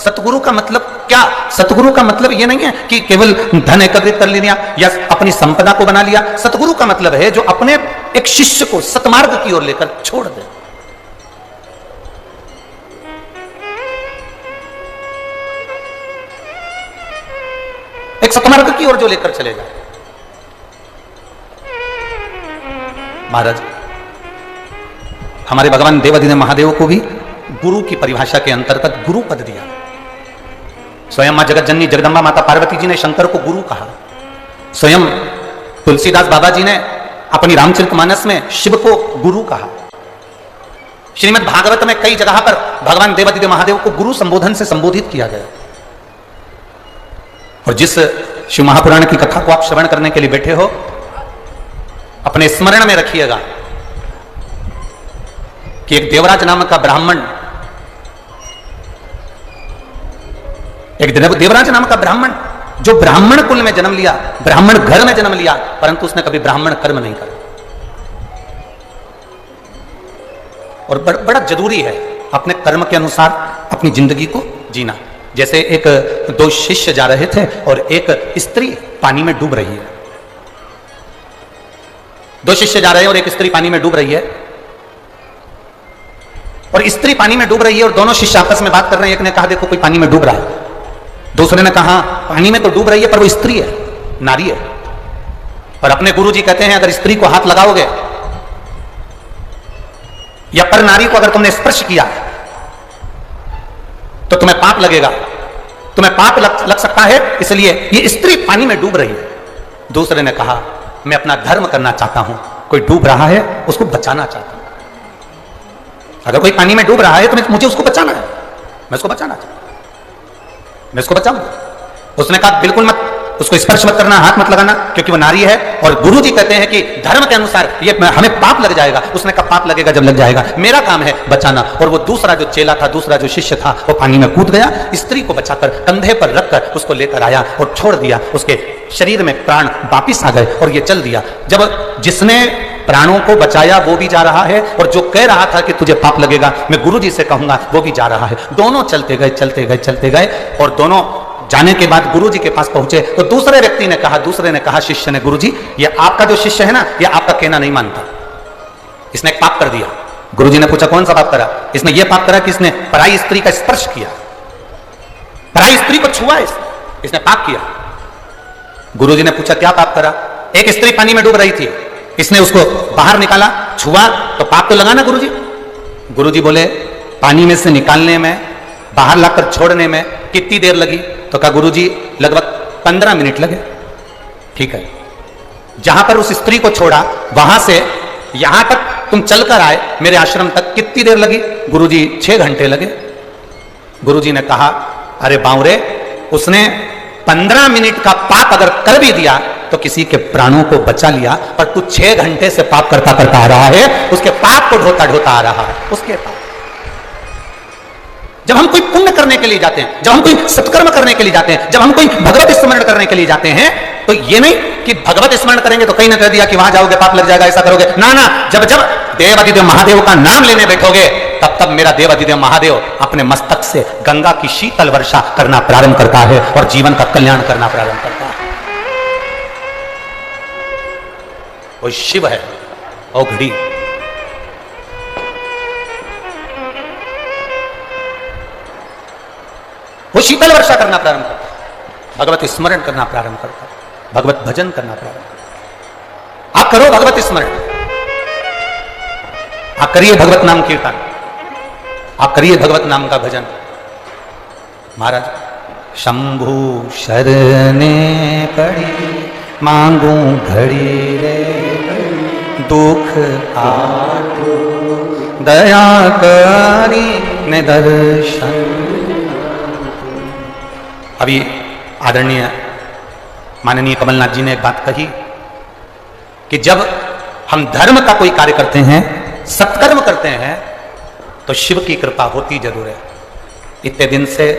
सतगुरु का मतलब क्या? सतगुरु का मतलब यह नहीं है कि केवल धन एकत्रित कर लिया या अपनी संपदा को बना लिया। सतगुरु का मतलब है जो अपने एक शिष्य को सतमार्ग की ओर लेकर छोड़ दे। एक सतमार्ग की ओर जो लेकर चलेगा। महाराज, हमारे भगवान देवाधिदेव महादेव को भी गुरु की परिभाषा के अंतर्गत गुरु पद दिया। स्वयं मां जगत जननी जगदंबा माता पार्वती जी ने शंकर को गुरु कहा। स्वयं तुलसीदास बाबा जी ने अपनी रामचरितमानस में शिव को गुरु कहा। श्रीमद् भागवत में कई जगह पर भगवान देवाधिदेव महादेव को गुरु संबोधन से संबोधित किया गया। और जिस शिव महापुराण की कथा को आप श्रवण करने के लिए बैठे हो, अपने स्मरण में रखिएगा कि एक देवराज नामक का ब्राह्मण, देवराज नाम का ब्राह्मण जो ब्राह्मण कुल में जन्म लिया, ब्राह्मण घर में जन्म लिया, परंतु उसने कभी ब्राह्मण कर्म नहीं करा। और बड़ा जरूरी है अपने कर्म के अनुसार अपनी जिंदगी को जीना। जैसे एक दो शिष्य जा रहे थे और एक स्त्री पानी में डूब रही है। दो शिष्य जा रहे हैं और एक स्त्री पानी में डूब रही है, और स्त्री पानी में डूब रही है और दोनों शिष्य आपस में बात कर रहे हैं। एक ने कहा देखो कोई पानी में डूब रहा है, दूसरे ने कहा पानी में तो डूब रही है पर वो स्त्री है, नारी है। पर अपने गुरुजी कहते हैं अगर स्त्री को हाथ लगाओगे या पर नारी को अगर तुमने स्पर्श किया तो तुम्हें पाप लगेगा, तुम्हें पाप लग सकता है, इसलिए ये स्त्री पानी में डूब रही है। दूसरे ने कहा मैं अपना धर्म करना चाहता हूं, कोई डूब रहा है उसको बचाना चाहता हूं। अगर कोई पानी में डूब रहा है तो मुझे उसको बचाना है, मैं उसको बचाना चाहता हूं, मैं उसको बचाऊंगा। उसने कहा बिल्कुल मत, उसको स्पर्श मत करना, हाथ मत लगाना, क्योंकि वो नारी है और गुरुजी कहते हैं कि धर्म के अनुसार ये हमें पाप लग जाएगा। उसने कहा पाप लगेगा जब लग जाएगा, मेरा काम है बचाना। और वो दूसरा जो चेला था, दूसरा जो शिष्य था, वो पानी में कूद गया, स्त्री को बचाकर कंधे पर रखकर उसको लेकर आया और छोड़ दिया। उसके शरीर में प्राण वापिस आ गए और ये चल दिया। जब जिसने प्राणों को बचाया वो भी जा रहा है और जो कह रहा था कि तुझे पाप लगेगा मैं गुरुजी से कहूंगा वो भी जा रहा है। दोनों चलते गए चलते गए चलते गए और दोनों जाने के बाद गुरुजी के पास पहुंचे तो दूसरे व्यक्ति ने कहा, शिष्य ने, गुरुजी ये आपका जो शिष्य है ना, ये आपका कहना नहीं मानता, इसने एक पाप कर दिया। गुरुजी ने पूछा कौन सा पाप करा? इसने ये पाप करा कि इसने पराई स्त्री का स्पर्श किया, पराई स्त्री को छुआ, इसने पाप किया। गुरुजी ने पूछा क्या पाप करा? एक स्त्री पानी में डूब रही थी, इसने उसको बाहर निकाला, छुआ, तो पाप तो लगा ना गुरुजी। गुरुजी बोले पानी में से निकालने में, बाहर लाकर छोड़ने में कितनी देर लगी? तो कहा गुरुजी लगभग 15 मिनट लगे। ठीक है, जहां पर उस स्त्री को छोड़ा वहां से यहां तक तुम चलकर आए मेरे आश्रम तक, कितनी देर लगी? गुरुजी 6 घंटे लगे। गुरुजी ने कहा अरे बावरे, उसने 15 मिनट का पाप अगर कर भी दिया तो किसी के प्राणों को बचा लिया, पर तू 6 घंटे से पाप करता करता आ रहा है, उसके पाप को ढोता ढोता आ रहा है, उसके पाप। जब हम कोई पुण्य करने के लिए जाते हैं, जब हम कोई सत्कर्म करने के लिए जाते हैं, जब हम कोई भगवत स्मरण करने के लिए जाते हैं, तो ये नहीं कि भगवत स्मरण करेंगे तो कहीं ना कह दिया कि वहां जाओगे पाप लग जाएगा, ऐसा करोगे ना ना। जब जब देवाधिदेव महादेव का नाम लेने बैठोगे तब तब मेरा देवाधिदेव महादेव अपने मस्तक से गंगा की शीतल वर्षा करना प्रारंभ करता है और जीवन का कल्याण करना प्रारंभ करता है। वो शिव है, ओ घड़ी वो शीतल वर्षा करना प्रारंभ करता है, भगवत स्मरण करना प्रारंभ करता है, भगवत भजन करना प्रारंभ करता है। आप करो भगवत स्मरण, आप करिए भगवत नाम कीर्तन, आप करिए भगवत नाम का भजन। महाराज शंभु शरणे पड़ी मांगू घड़ी रे, दुख आटो दया करी ने दर्शन। अभी आदरणीय माननीय कमलनाथ जी ने एक बात कही कि जब हम धर्म का कोई कार्य करते हैं, सत्कर्म करते हैं, तो शिव की कृपा होती जरूर है। इतने दिन से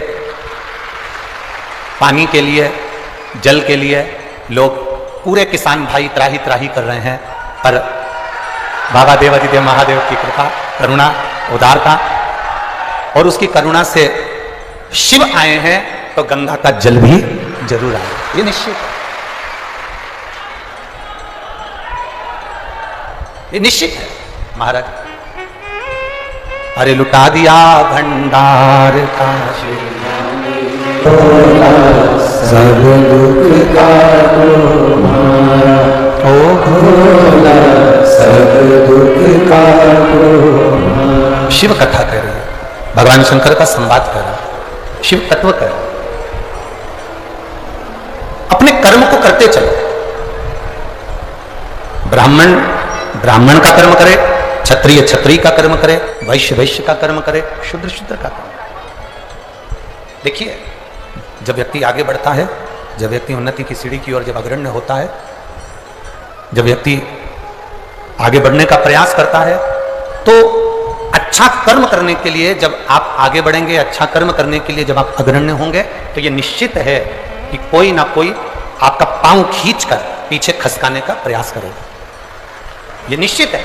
पानी के लिए, जल के लिए लोग, पूरे किसान भाई त्राही त्राही कर रहे हैं, पर बाबा देवाधिदेव महादेव की कृपा, करुणा, उदारता और उसकी करुणा से शिव आए हैं तो गंगा का जल भी जरूर आएगा, ये निश्चित है, ये निश्चित है महाराज। अरे लुटा दिया भंडार का सब दुख का तुम्हारा, ओ भोला सब दुख का तुम्हारा। शिव कथा कर रही है, भगवान शंकर का संवाद कर रहा है, शिव तत्व कर रहा है। अपने कर्म को करते चलो, ब्राह्मण ब्राह्मण का कर्म करे, क्षत्रिय क्षत्रिय का कर्म करे, वैश्य वैश्य का कर्म करे, शूद्र शूद्र का कर्म। देखिए जब व्यक्ति आगे बढ़ता है, जब व्यक्ति उन्नति की सीढ़ी की ओर जब अग्रण्य होता है, जब व्यक्ति आगे बढ़ने का प्रयास करता है, तो अच्छा कर्म करने के लिए जब आप आगे बढ़ेंगे, अच्छा कर्म करने के लिए जब आप अग्रण्य होंगे, तो यह निश्चित है कि कोई ना कोई आपका पांव खींचकर पीछे खसकाने का प्रयास करेगा, यह निश्चित है।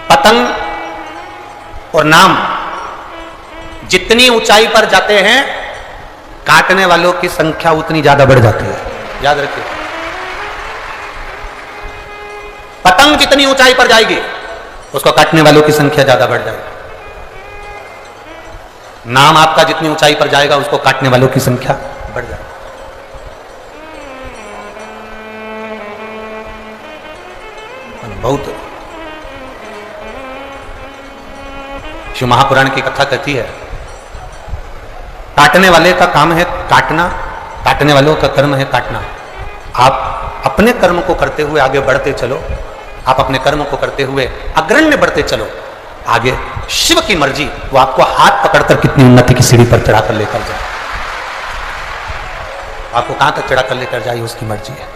पतंग और नाम जितनी ऊंचाई पर जाते हैं, काटने वालों की संख्या उतनी ज्यादा बढ़ जाती है, याद रखिए। पतंग जितनी ऊंचाई पर जाएगी, उसको काटने वालों की संख्या ज्यादा बढ़ जाएगी। नाम आपका जितनी ऊंचाई पर जाएगा, उसको काटने वालों की संख्या बढ़ जाएगी। बहुत शिव महापुराण की कथा कहती है, काटने वाले का काम है काटना, काटने वालों का कर्म है काटना। आप अपने कर्म को करते हुए आगे बढ़ते चलो, आप अपने कर्म को करते हुए अग्रण्य बढ़ते चलो आगे। शिव की मर्जी वो आपको हाथ पकड़कर कितनी उन्नति की सीढ़ी पर चढ़ाकर लेकर जाए, आपको कहां तक चढ़ाकर लेकर जाए, उसकी मर्जी है।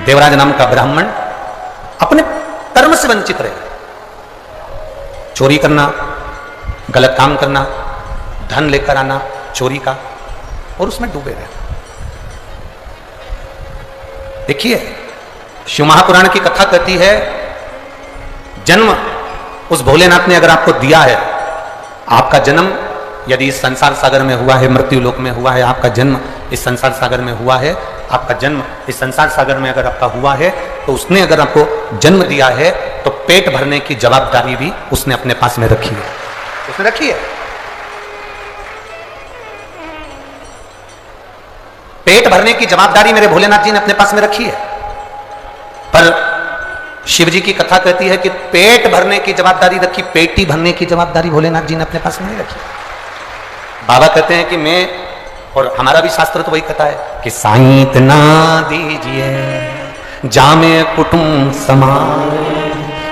देवराज नाम का ब्राह्मण अपने कर्म से वंचित रहे, चोरी करना, गलत काम करना, धन लेकर आना चोरी का, और उसमें डूबे रहे। देखिए शिव महापुराण की कथा कहती है, जन्म उस भोलेनाथ ने अगर आपको दिया है, आपका जन्म यदि इस संसार सागर में हुआ है, मृत्यु लोक में हुआ है, आपका जन्म इस संसार सागर में हुआ है, आपका जन्म इस संसार सागर में अगर आपका हुआ है, तो उसने अगर आपको जन्म दिया है, तो पेट भरने की जवाबदारी भी उसने अपने पास में रखी है, उसने रखी है। पेट भरने की जवाबदारी मेरे भोलेनाथ जी ने अपने पास में रखी है। पर शिव जी की कथा कहती है कि पेट भरने की जवाबदारी रखी, पेटी भरने की जवाबदारी भोलेनाथ जी ने अपने पास में नहीं रखी। बाबा कहते हैं कि मैं, और हमारा भी शास्त्र तो वही कहता है कि साईं इतना दीजिए जामे कुटुंब समान,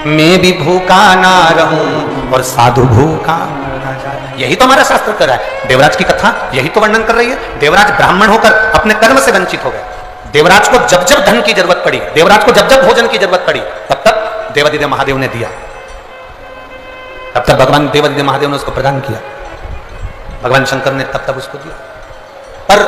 मैं भी भूखा ना रहूं और साधु भूखा ना जाए। यही तो हमारा शास्त्र कर रहा है। देवराज की कथा यही तो वर्णन कर रही है। देवराज ब्राह्मण होकर अपने कर्म से वंचित हो गए। देवराज को जब जब धन की जरूरत पड़ी, देवराज को जब जब भोजन की जरूरत पड़ी, तब तक देवादिदेव महादेव ने दिया, तब तक भगवान देवादिदेव महादेव ने उसको प्रदान किया, भगवान शंकर ने तब तक उसको दिया। पर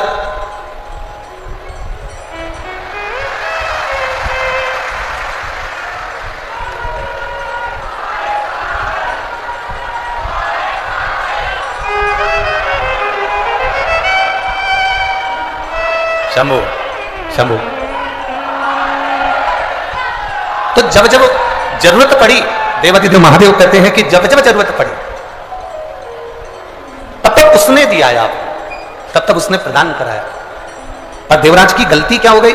शंभू शंभू तो जब जब जरूरत पड़ी, देवादिदेव महादेव कहते हैं कि जब जब जरूरत पड़ी तब तक उसने दिया है आपको, तब तक उसने प्रदान कराया। पर देवराज की गलती क्या हो गई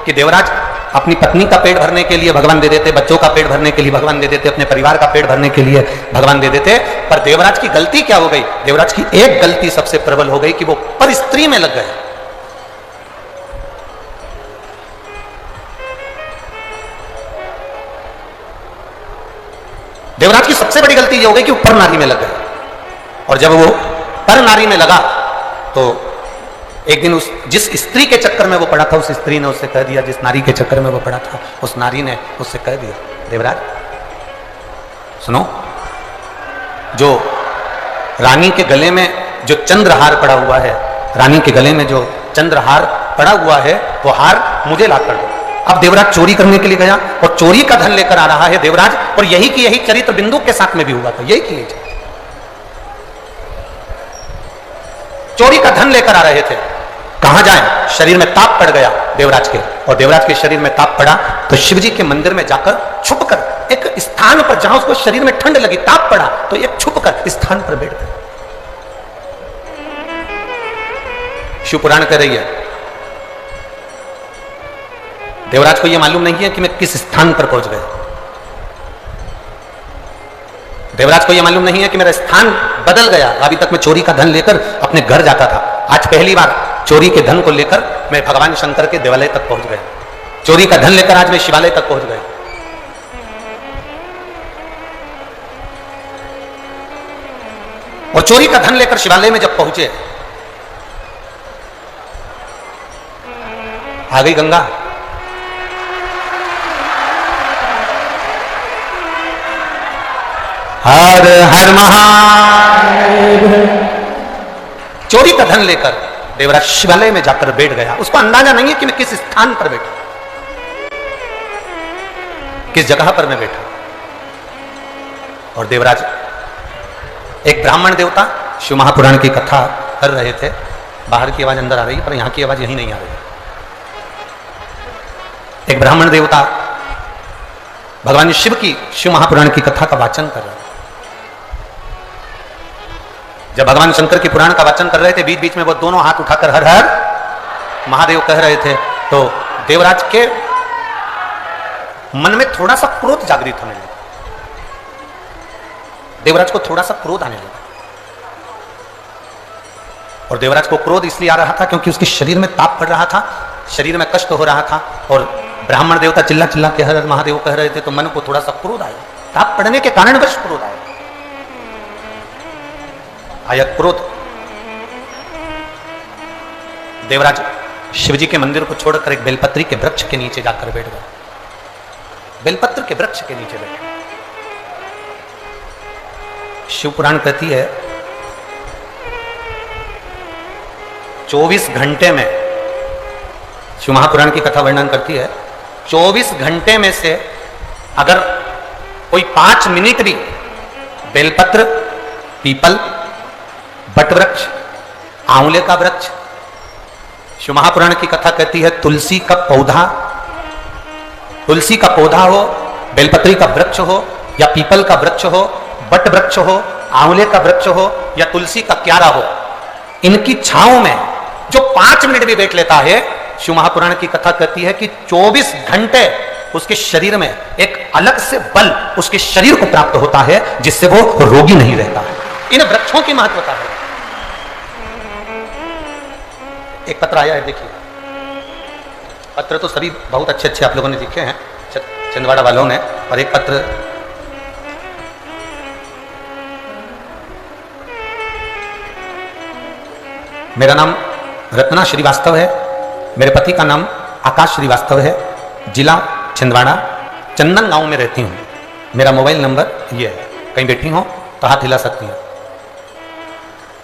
कि देवराज अपनी पत्नी का पेट भरने के लिए भगवान दे देते, बच्चों का पेट भरने के लिए भगवान दे देते, अपने परिवार का पेट भरने के लिए भगवान दे देते। पर देवराज की गलती क्या हो गई? देवराज की एक गलती सबसे प्रबल हो गई कि वो पर स्त्री में लग गए। देवराज की सबसे बड़ी गलती ये हो गई कि वो पर नारी में लग गए। और जब वो पर नारी में लगा तो एक दिन उस जिस स्त्री के चक्कर में वो पड़ा था, उस स्त्री ने उससे कह दिया, जिस नारी के चक्कर में वो पड़ा था उस नारी ने उससे कह दिया, देवराज सुनो, जो रानी के गले में जो चंद्रहार पड़ा हुआ है, रानी के गले में जो चंद्रहार पड़ा हुआ है, वो हार मुझे ला कर दो। अब देवराज चोरी करने के लिए गया और चोरी का धन लेकर आ रहा है देवराज, और यही की यही चरित्र बिंदु के साथ में भी हुआ था। यही की यही चोरी का धन लेकर आ रहे थे। कहां जाएं? शरीर में ताप पड़ गया देवराज के, और देवराज के शरीर में ताप पड़ा तो शिवजी के मंदिर में जाकर छुपकर एक स्थान पर, जहां उसको शरीर में ठंड लगी, ताप पड़ा तो एक छुपकर स्थान पर बैठ गए। शिव पुराण कह रही है, देवराज को यह मालूम नहीं है कि मैं किस स्थान पर पहुंच गया। देवराज को यह मालूम नहीं है कि मेरा स्थान बदल गया। अभी तक मैं चोरी का धन लेकर अपने घर जाता था, आज पहली बार चोरी के धन को लेकर मैं भगवान शंकर के देवालय तक पहुंच गया। चोरी का धन लेकर आज मैं शिवालय तक पहुंच गया। और चोरी का धन लेकर शिवालय में जब पहुंचे, आ गई गंगा। हर हर महादेव। चोरी का धन लेकर देवराज शिवालय में जाकर बैठ गया। उसको अंदाजा नहीं है कि मैं किस स्थान पर बैठा, किस जगह पर मैं बैठा। और देवराज, एक ब्राह्मण देवता शिव महापुराण की कथा कर रहे थे। बाहर की आवाज अंदर आ रही है, पर यहां की आवाज यहीं नहीं आ रही। एक ब्राह्मण देवता भगवान शिव की शिव महापुराण की कथा का वाचन कर रहे थे। जब भगवान शंकर की पुराण का वाचन कर रहे थे, बीच बीच में वो दोनों हाथ उठाकर हर हर महादेव कह रहे थे, तो देवराज के मन में थोड़ा सा क्रोध जागृत होने लगा। देवराज को थोड़ा सा क्रोध आने लगा, और देवराज को क्रोध इसलिए आ रहा था क्योंकि उसके शरीर में ताप पड़ रहा था, शरीर में कष्ट हो रहा था, और ब्राह्मण देवता चिल्ला चिल्ला के हर हर महादेव कह रहे थे, तो मन को थोड़ा सा क्रोध आया। ताप पड़ने के कारणवश क्रोध आया क्रोध। देवराज शिवजी के मंदिर को छोड़कर एक बेलपत्री के वृक्ष के नीचे जाकर बैठ गया। बेलपत्र के वृक्ष के नीचे बैठ। शिव पुराण कहती है 24 घंटे में, शिव महापुराण की कथा वर्णन करती है, 24 घंटे में से अगर कोई 5 मिनट भी बेलपत्र, पीपल, बटवृक्ष, आंवले का वृक्ष, शिव महापुराण की कथा कहती है तुलसी का पौधा, तुलसी का पौधा हो, बेलपत्री का वृक्ष हो, या पीपल का वृक्ष हो, बट वृक्ष हो, आंवले का वृक्ष हो, या तुलसी का क्यारा हो, इनकी छांव में जो 5 मिनट भी बैठ लेता है, शिव महापुराण की कथा कहती है कि 24 घंटे उसके शरीर में एक अलग से बल उसके शरीर को प्राप्त होता है, जिससे वो रोगी नहीं रहता है। इन वृक्षों की महत्वता है। एक पत्र आया है, देखिए। पत्र तो सभी बहुत अच्छे अच्छे आप लोगों ने लिखे हैं, छिंदवाड़ा वालों ने, और एक पत्र मेरा नाम रत्ना श्रीवास्तव है, मेरे पति का नाम आकाश श्रीवास्तव है, जिला छिंदवाड़ा, चंदन गांव में रहती हूँ। मेरा मोबाइल नंबर ये है। कहीं बैठी हो तो हाथ हिला सकती हैं,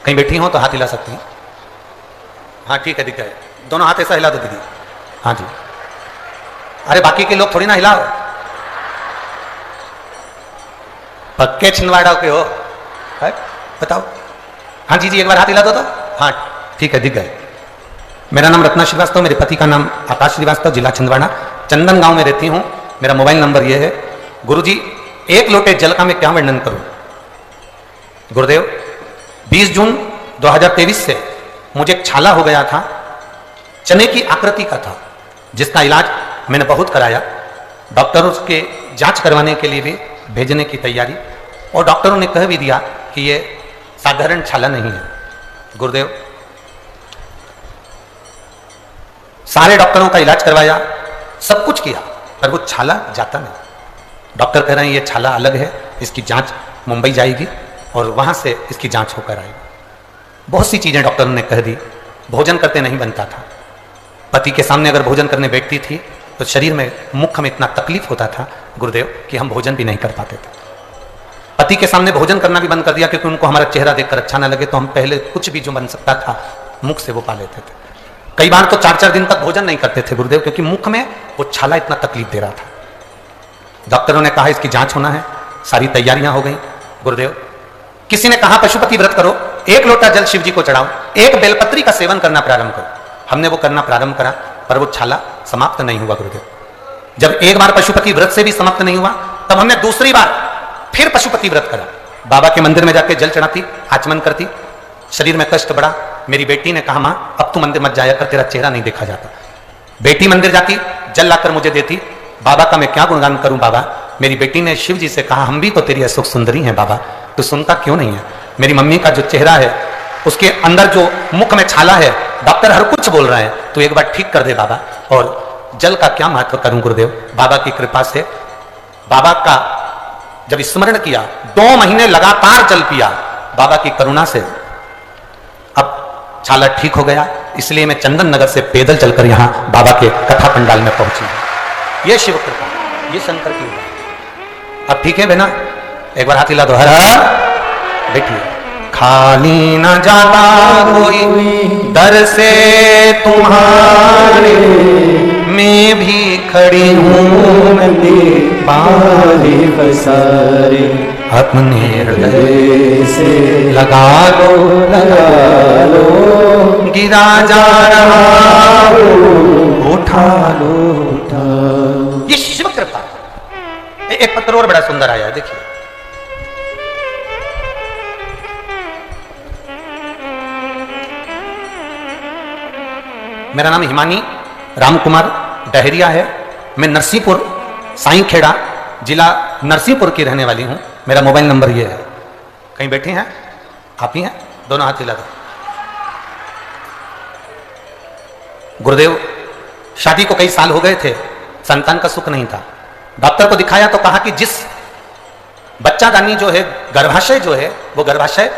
कहीं बैठी हो तो हाथ हिला सकती हैं। हाँ ठीक है, दिख है, दोनों हाथ ऐसा हिला दो दीदी। हाँ जी, अरे बाकी के लोग थोड़ी ना हिलाओ, पक्के छिंदवाड़ा के हो, है? बताओ। हाँ जी जी, एक बार हाथ हिला दो तो। हाँ ठीक है, दिख गए। मेरा नाम रत्ना श्रीवास्तव, मेरे पति का नाम आकाश श्रीवास्तव, जिला छिंदवाड़ा, चंदन गांव में रहती हूँ। मेरा मोबाइल नंबर ये है। गुरुजी, 1 लोटे जल का मैं क्या वर्णन करूं? गुरुदेव, 20 जून 2023 से मुझे एक छाला हो गया था, चने की आकृति का था, जिसका इलाज मैंने बहुत कराया। डॉक्टरों के जांच करवाने के लिए भी भेजने की तैयारी, और डॉक्टरों ने कह भी दिया कि ये साधारण छाला नहीं है। गुरुदेव, सारे डॉक्टरों का इलाज करवाया, सब कुछ किया, पर वो छाला जाता नहीं। डॉक्टर कह रहे हैं ये छाला अलग है, इसकी जांच मुंबई जाएगी और वहां से इसकी जांच होकर आएगी। बहुत सी चीजें डॉक्टरों ने कह दी। भोजन करते नहीं बनता था, पति के सामने अगर भोजन करने बैठती थी तो शरीर में, मुख में इतना तकलीफ होता था गुरुदेव कि हम भोजन भी नहीं कर पाते थे। पति के सामने भोजन करना भी बंद कर दिया, क्योंकि उनको हमारा चेहरा देखकर अच्छा ना लगे, तो हम पहले कुछ भी जो बन सकता था मुख से वो पा लेते थे। कई बार तो 4-4 दिन तक भोजन नहीं करते थे गुरुदेव, क्योंकि मुख में वो छाला इतना तकलीफ दे रहा था। डॉक्टरों ने कहा इसकी जांच होना है, सारी तैयारियां हो गई गुरुदेव। किसी ने कहा पशुपति व्रत करो, 1 लोटा जल शिव जी को चढ़ाओ, 1 बेलपत्री का सेवन करना प्रारंभ करो। हमने वो करना प्रारंभ करा, पर वो छाला समाप्त नहीं हुआ गुरुदेव। जब एक बार पशुपति व्रत से भी समाप्त नहीं हुआ, तब हमने दूसरी बार फिर पशुपति व्रत करा। बाबा के मंदिर में जाके जल चढ़ाती, आचमन करती, शरीर में कष्ट बढ़ा। मेरी बेटी ने कहा, मां अब तू मंदिर मत जाया कर, तेरा चेहरा नहीं देखा जाता। बेटी मंदिर जाती, जल लाकर मुझे देती। बाबा का मैं क्या गुणगान करूं बाबा। मेरी बेटी ने शिव जी से कहा, हम भी तो तेरी अशोक सुंदरी हैं बाबा, तू सुनता क्यों नहीं है। मेरी मम्मी का जो चेहरा है, उसके अंदर जो मुख में छाला है, डॉक्टर हर कुछ बोल रहे हैं, तो एक बार ठीक कर दे बाबा। और जल का क्या महत्व करूं गुरुदेव। बाबा की कृपा से, बाबा का जब स्मरण किया, 2 महीने लगातार जल पिया, बाबा की करुणा से अब छाला ठीक हो गया। इसलिए मैं चंदन नगर से पैदल चलकर यहां बाबा के कथा पंडाल में पहुंची। ये शिव कृपा, ये शंकर की कृपा। अब ठीक है बेना, एक बार हाथ हिला दो, हर हर। बैठिए। खाली न जाता कोई दर से तुम्हारे, मैं भी खड़ी हूँ पाले पसारे, अपने हृदय से लगा लो, गिरा जा रहा हो, उठा लो, उठा। ये शिव कृपा। एक पत्र और बड़ा सुंदर आया है, देखिए। मेरा नाम हिमानी रामकुमार डहरिया है। मैं नरसिंहपुर साईं खेड़ा जिला नरसिंहपुर की रहने वाली हूं। मेरा मोबाइल नंबर ये है। कहीं बैठे हैं आप ही हैं, दोनों हाथ हिला दो। गुरुदेव, शादी को कई साल हो गए थे, संतान का सुख नहीं था। डॉक्टर को दिखाया तो कहा कि जिस बच्चादानी जो है, गर्भाशय जो है, वो गर्भाशय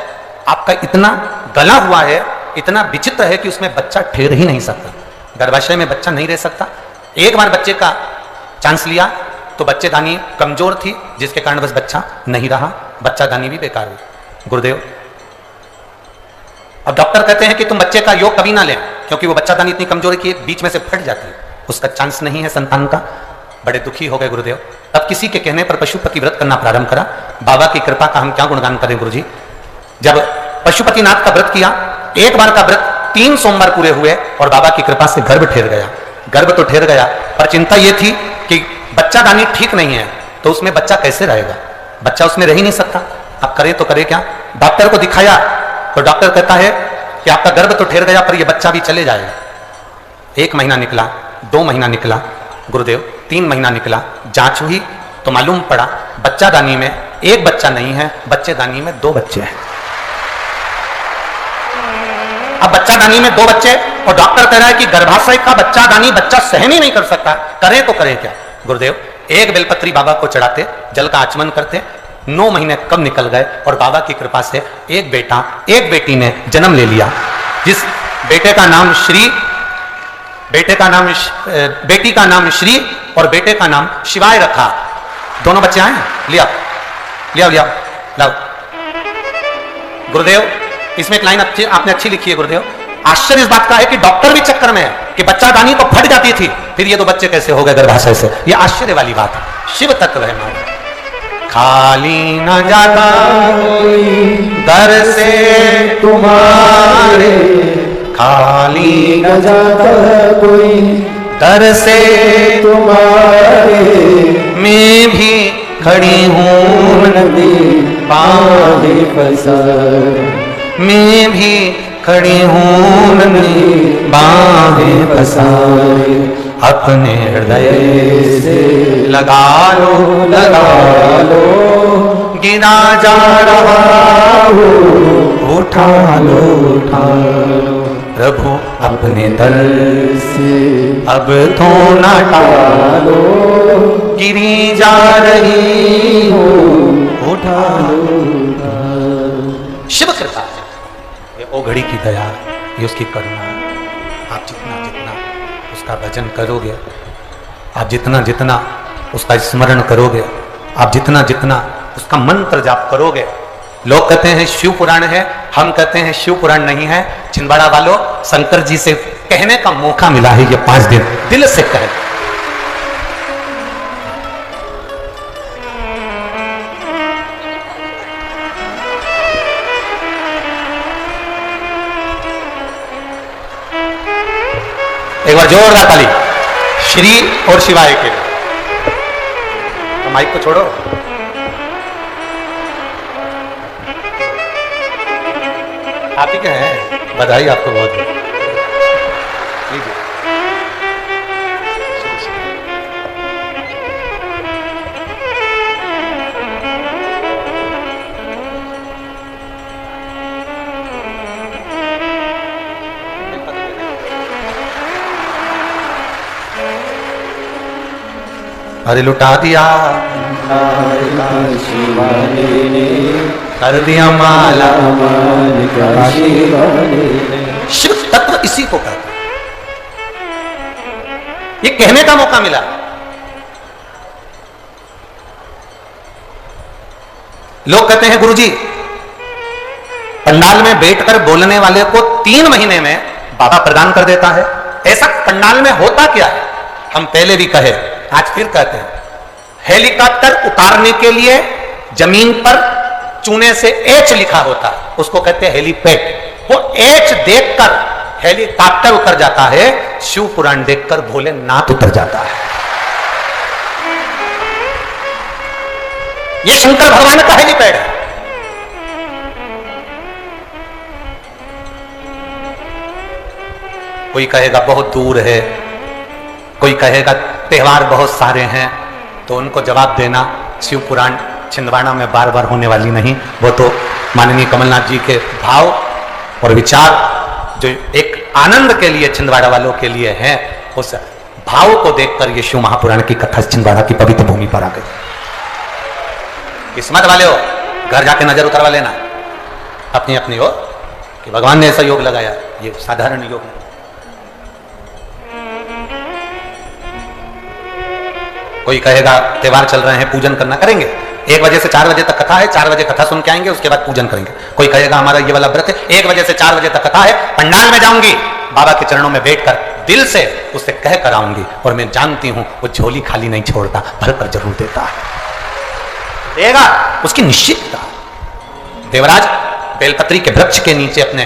आपका इतना गला हुआ है, इतना विचित्र है कि उसमें बच्चा ठहर ही नहीं सकता। गर्भाशय में बच्चा नहीं रह सकता। एक बार बच्चे का चांस लिया तो बच्चेदानी कमजोर थी, जिसके कारण बस बच्चा नहीं रहा, बच्चादानी भी बेकार हुई। गुरुदेव, अब डॉक्टर कहते हैं कि तुम बच्चे का योग कभी ना लें, क्योंकि वो बच्चादानी इतनी कमजोर है कि बीच में से फट जाती है, उसका चांस नहीं है संतान का। बड़े दुखी हो गए गुरुदेव। तब किसी के कहने पर पशुपति व्रत करना प्रारंभ करा। बाबा की कृपा का हम क्या गुणगान करें गुरुजी। जब पशुपतिनाथ का व्रत किया, एक बार का व्रत 3 सोमवार पूरे हुए और बाबा की कृपा से गर्भ ठहर गया। गर्भ तो ठहर गया, पर चिंता यह थी कि बच्चादानी ठीक नहीं है, तो उसमें बच्चा कैसे रहेगा, बच्चा उसमें रह ही नहीं सकता। अब करे तो करे क्या। डॉक्टर को दिखाया तो डॉक्टर कहता है कि आपका गर्भ तो ठहर गया, पर यह बच्चा भी चले जाएगा। 1 महीना निकला, 2 महीना निकला गुरुदेव, 3 महीना निकला। जांच हुई तो मालूम पड़ा बच्चादानी में 1 बच्चा नहीं है, बच्चेदानी में 2 बच्चे हैं। अब बच्चादानी में 2 बच्चे, और डॉक्टर कह रहा है कि गर्भाशय का बच्चादानी बच्चा सहन ही नहीं कर सकता, करे तो करे क्या। गुरुदेव, 1 बेलपत्री बाबा को चढ़ाते, जल का आचमन करते। 9 महीने कब निकल गए और बाबा की कृपा से 1 बेटा 1 बेटी ने जन्म ले लिया। जिस बेटे का नाम श्री, बेटी का नाम श्री और बेटे का नाम शिवाय रखा। दोनों बच्चे आए, लिया लिया लाओ। गुरुदेव, इसमें एक लाइन आपने अच्छी लिखी है गुरुदेव। आश्चर्य इस बात का है कि डॉक्टर भी चक्कर में है कि बच्चादानी तो फट जाती थी, फिर ये 2 बच्चे कैसे हो गए गर्भाशय से। ये आश्चर्य वाली बात है। शिव तत्व है मां। खाली न जाता कोई दर से तुम्हारे, खाली न जाता कोई दर से तुम्हारे, मैं भी खड़ी हूँ नदी पाले पसारे, मैं भी खड़ी हूँ नदी बाहें पसारे, अपने हृदय से लगा लो, गिरा जा रहा हो, उठा लो, प्रभु अपने दर से अब तो ना टालो, गिरी जा रही हो, उठा लो। शिव कृपा, ये ओघड़ी की दया, ये उसकी करुणा। आप जितना जितना उसका भजन करोगे, आप जितना जितना उसका स्मरण करोगे, आप जितना जितना उसका मंत्र जाप करोगे। लोग कहते हैं शिव पुराण है, हम कहते हैं शिव पुराण नहीं है। छिंदवाड़ा वालों, शंकर जी से कहने का मौका मिला है ये 5 दिन, दिल से कहे। एक बार जोरदार ताली श्री और शिवाय के लिए। तो माइक को छोड़ो। आप ही क्या हैं? बधाई आपको बहुत बहुत। लीजिए। अरे लुटा दिया कर दिया माला। शिव तत्व इसी को कहते हैं। ये कहने का मौका मिला। लोग कहते हैं गुरुजी, पंडाल में बैठकर बोलने वाले को 3 महीने में बाबा प्रदान कर देता है। ऐसा पंडाल में होता क्या है? हम पहले भी कहे, आज फिर कहते हैं। हेलीकॉप्टर उतारने के लिए जमीन पर चूने से एच लिखा होता है, उसको कहते हैं हेलीपैड। वो एच देखकर हेलीकॉप्टर उतर जाता है, शिव पुराण देखकर भोलेनाथ उतर जाता है। ये शंकर भगवान का हेलीपैड है। कोई कहेगा बहुत दूर है, कोई कहेगा त्योहार बहुत सारे हैं, तो उनको जवाब देना शिव पुराण छिंदवाड़ा में बार बार होने वाली नहीं। वो तो माननीय कमलनाथ जी के भाव और विचार जो एक आनंद के लिए छिंदवाड़ा वालों के लिए हैं, उस भाव को देखकर ये शिव महापुराण की कथा छिंदवाड़ा की पवित्र भूमि पर आ गई। किस्मत वाले हो, घर जाके नजर उतरवा लेना अपनी अपनी हो कि भगवान ने ऐसा योग लगाया। ये साधारण योग नहीं। कोई कहेगा त्योहार चल रहे हैं, पूजन करना, करेंगे। 1 बजे से 4 बजे तक कथा है, 4 बजे कथा सुन के आएंगे, उसके बाद पूजन करेंगे। कोई कहेगा हमारा ये वाला व्रत है, 1 बजे से 4 बजे तक कथा है, पंडाल में जाऊंगी, बाबा के चरणों में बैठकर दिल से उससे कह कर आऊंगी, और मैं जानती हूं वो झोली खाली नहीं छोड़ता, भर कर जरूर देता है, देगा, उसकी निश्चितता। देवराज बेलपत्री के वृक्ष के नीचे अपने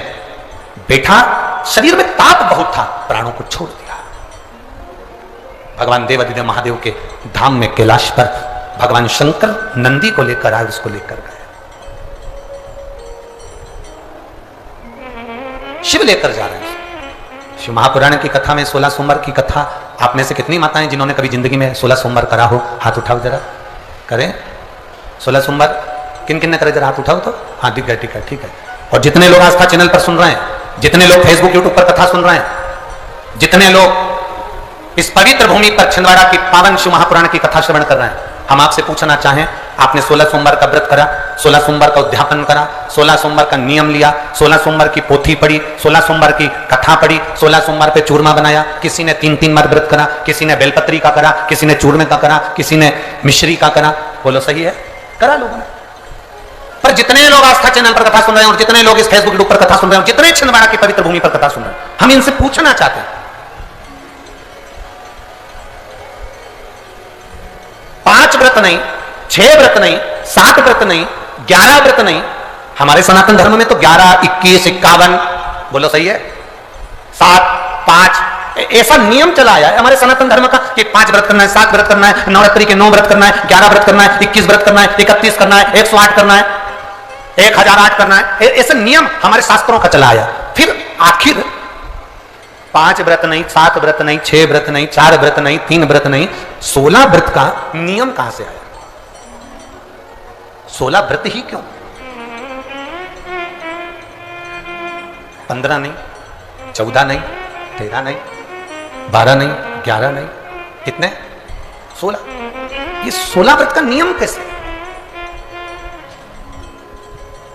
बैठा, शरीर में ताप बहुत था, प्राणों को छोड़ दिया। भगवान देवादिदेव महादेव के धाम में कैलाश पर भगवान शंकर नंदी को लेकर आए, उसको लेकर गए। शिव लेकर जा रहे हैं। शिव महापुराण की कथा में 16 सोमवार की कथा, आप में से कितनी माताएं जिन्होंने कभी जिंदगी में 16 सोमवार करा हो, हाथ उठाओ जरा, करें 16 सोमवार। किन किन ने करे जरा हाथ उठाओ तो। हाँ दिख गया, ठीक है, ठीक है। और जितने लोग आस्था चैनल पर सुन रहे हैं, जितने लोग फेसबुक यूट्यूब पर कथा सुन रहे हैं, जितने लोग इस पवित्र भूमि पर छिंदवाड़ा की पावन शिव महापुराण की कथा श्रवण कर रहे हैं, हम आपसे पूछना चाहें, आपने 16 सोमवार का व्रत करा, 16 सोमवार का उद्यापन करा, 16 सोमवार का नियम लिया, 16 सोमवार की पोथी पढ़ी, 16 सोमवार की कथा पढ़ी, 16 सोमवार पे चूरमा बनाया, किसी ने 3-3 बार व्रत करा, किसी ने बेलपत्री का करा, किसी ने चूरमे का करा, किसी ने मिश्री का करा। बोलो सही है, करा लोगों ने। पर जितने लोग आस्था चैनल पर कथा सुन रहे हैं, और जितने लोग इस फेसबुक यूट्यूब पर कथा सुन रहे हैं, जितने छिंदवाड़ा की पवित्र भूमि पर कथा सुन रहे हैं, हम इनसे पूछना चाहते हैं, 5 व्रत नहीं, 6 व्रत नहीं, 7 व्रत नहीं, 11 व्रत नहीं। हमारे सनातन धर्म में तो 11, 21, 51, बोलो सही है, 7, 5 ऐसा नियम चला आया है हमारे सनातन धर्म का कि 5 व्रत करना है, 7 व्रत करना है, नवरात्रि के 9 व्रत करना है, 11 व्रत करना है, 21 व्रत करना है, 31 करना है, 108 करना है, 1008 करना है। ऐसा नियम हमारे शास्त्रों का चला आया। फिर आखिर 5 व्रत नहीं, 7 व्रत नहीं, 6 व्रत नहीं, 4 व्रत नहीं, 3 व्रत नहीं, 16 व्रत का नियम कहां से आया? 16 व्रत ही क्यों? 15 नहीं, 14 नहीं, 13 नहीं, 12 नहीं, 11 नहीं, कितने? 16। ये 16 व्रत का नियम कैसे?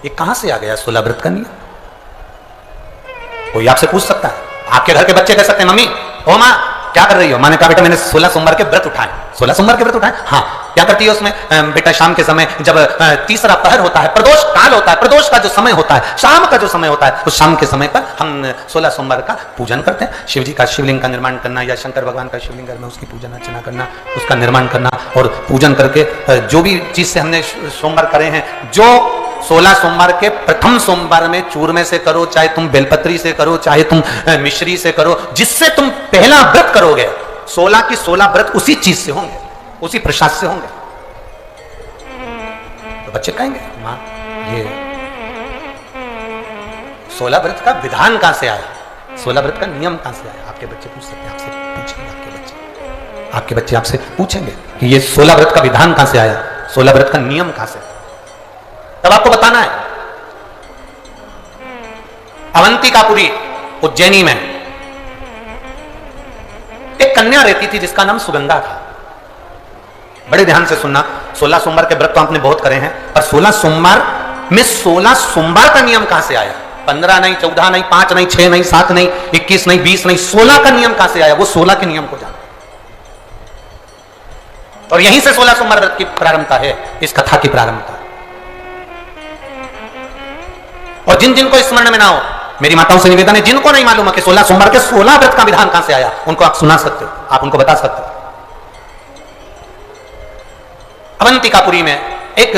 ये कहां से आ गया 16 व्रत का नियम? कोई आपसे पूछ सकता है। आपके घर के बच्चे कह सकते हैं, मम्मी ओ माँ क्या कर रही हो? माँ ने कहा बेटा मैंने 16 सोमवार के व्रत उठाए। 16 सोमवार के व्रत उठाए? हाँ। क्या करती है उसमें? बेटा शाम के समय जब तीसरा पहर होता है, प्रदोष काल होता है, प्रदोष का जो समय होता है, शाम का जो समय होता है, उस शाम के समय पर हम 16 सोमवार का पूजन करते हैं। शिव जी का शिवलिंग का निर्माण करना या शंकर भगवान का शिवलिंग घर में उसकी पूजन अर्चना करना, उसका निर्माण करना और पूजन करके जो भी चीज से हमने सोमवार करे हैं, जो 16 सोमवार के प्रथम सोमवार में चूरमे से करो, चाहे तुम बेलपत्री से करो, चाहे तुम मिश्री से करो, जिससे तुम पहला व्रत करोगे, 16 की 16 व्रत उसी चीज से होंगे, उसी प्रसाद से होंगे। तो बच्चे कहेंगे मां ये 16 व्रत का विधान कहां से आया, 16 व्रत का नियम कहां से आया? आपके बच्चे पूछ सकते हैं, आपसे पूछेंगे, आपके बच्चे आपसे पूछेंगे कि ये 16 व्रत का विधान कहां से आया, 16 व्रत का नियम कहां से? तब आपको बताना है। अवंतिकापुरी उज्जैनी में एक कन्या रहती थी जिसका नाम सुगंधा था। बड़े ध्यान से सुनना, 16 सोमवार के व्रत तो आपने बहुत करे हैं, पर 16 सोमवार में 16 सोमवार का नियम कहां से आया? 15 नहीं, 14 नहीं, 5 नहीं, 6 नहीं, 7 नहीं, 21 नहीं, 20 नहीं, 16 का नियम कहां से आया? वो 16 के नियम को जाना और यहीं से 16 सोमवार व्रत की प्रारंभता है, इस कथा की प्रारंभता। और जिन जिनको स्मरण में ना हो, मेरी माताओं से निवेदन है, जिनको नहीं मालूम है कि 16 सोमवार के 16 व्रत का विधान कहां से आया, उनको आप सुना सकते हो, आप उनको बता सकते हो। अवंतिकापुरी में एक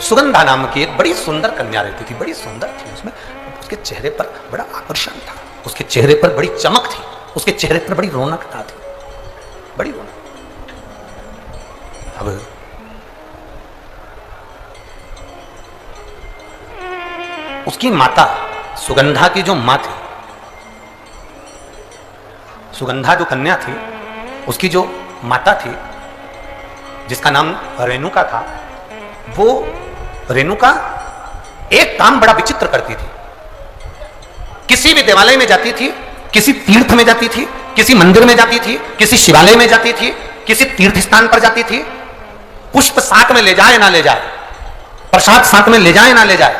सुगंधा नाम की एक बड़ी सुंदर कन्या रहती थी, बड़ी सुंदर थी। उसमें उसके चेहरे पर बड़ा आकर्षण था, उसके चेहरे पर बड़ी चमक थी, उसके चेहरे पर बड़ी रौनकता थी, बड़ी रौनक। अब उसकी माता, सुगंधा की जो मां थी, सुगंधा जो कन्या थी, उसकी जो माता थी जिसका नाम रेणुका था, वो रेणुका एक काम बड़ा विचित्र करती थी। किसी भी देवालय में जाती थी, किसी तीर्थ में जाती थी, किसी मंदिर में जाती थी, किसी शिवालय में जाती थी, किसी तीर्थ स्थान पर जाती थी, पुष्प साथ में ले जाए ना ले जाए, प्रसाद साथ में ले जाए ना ले जाए,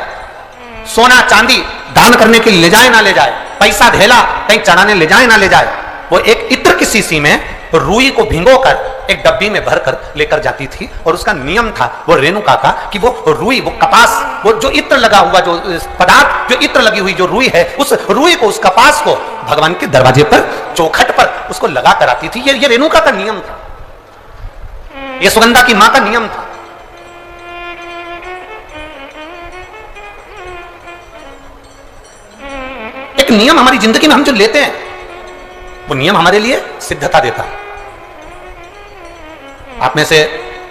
सोना चांदी दान करने के लिए ले जाए ना ले जाए, पैसा ढेला कहीं चढ़ाने ले जाए ना ले जाए, वो एक इत्र की शीशी में रुई को भिगोकर एक डब्बी में भरकर लेकर जाती थी। और उसका नियम था वो रेणुका का कि वो रुई, वो कपास, वो जो इत्र लगा हुआ, जो पदार्थ, जो इत्र लगी हुई जो रुई है, उस रुई को, उस कपास को भगवान के दरवाजे पर, चौखट पर उसको लगा कर आती थी। ये रेणुका का नियम था, ये सुगंधा की मां का नियम था। एक नियम हमारी जिंदगी में हम जो लेते हैं, वो नियम हमारे लिए सिद्धता देता है। आप में से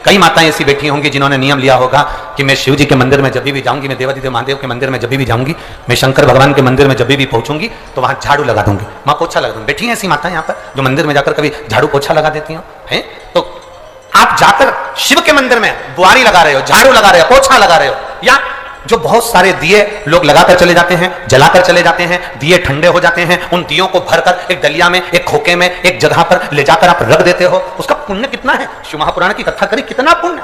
कई माताएं ऐसी बैठी होंगी जिन्होंने नियम लिया होगा कि मैं शिव जी के मंदिर में जब भी जाऊंगी, मैं देवादिदेव महादेव के मंदिर में जब भी जाऊंगी, मैं शंकर भगवान के मंदिर में जब भी पहुंचूंगी तो वहां झाड़ू लगा दूंगी, मां पोछा लगा दूंगी। बैठी हैं ऐसी माताएं यहाँ पर जो मंदिर में जाकर कभी झाड़ू पोछा लगा देती हो, हैं? तो आप जाकर शिव के मंदिर में बुआरी लगा रहे हो, झाड़ू लगा रहे हो, पोछा लगा रहे हो, या जो बहुत सारे दिए लोग लगाकर चले जाते हैं, जलाकर चले जाते हैं, दिए ठंडे हो जाते हैं, उन दियों को भरकर एक दलिया में, एक खोखे में, एक जगह पर ले जाकर आप रख देते हो, उसका पुण्य कितना है? शिव महापुराण की कथा करी, कितना पुण्य।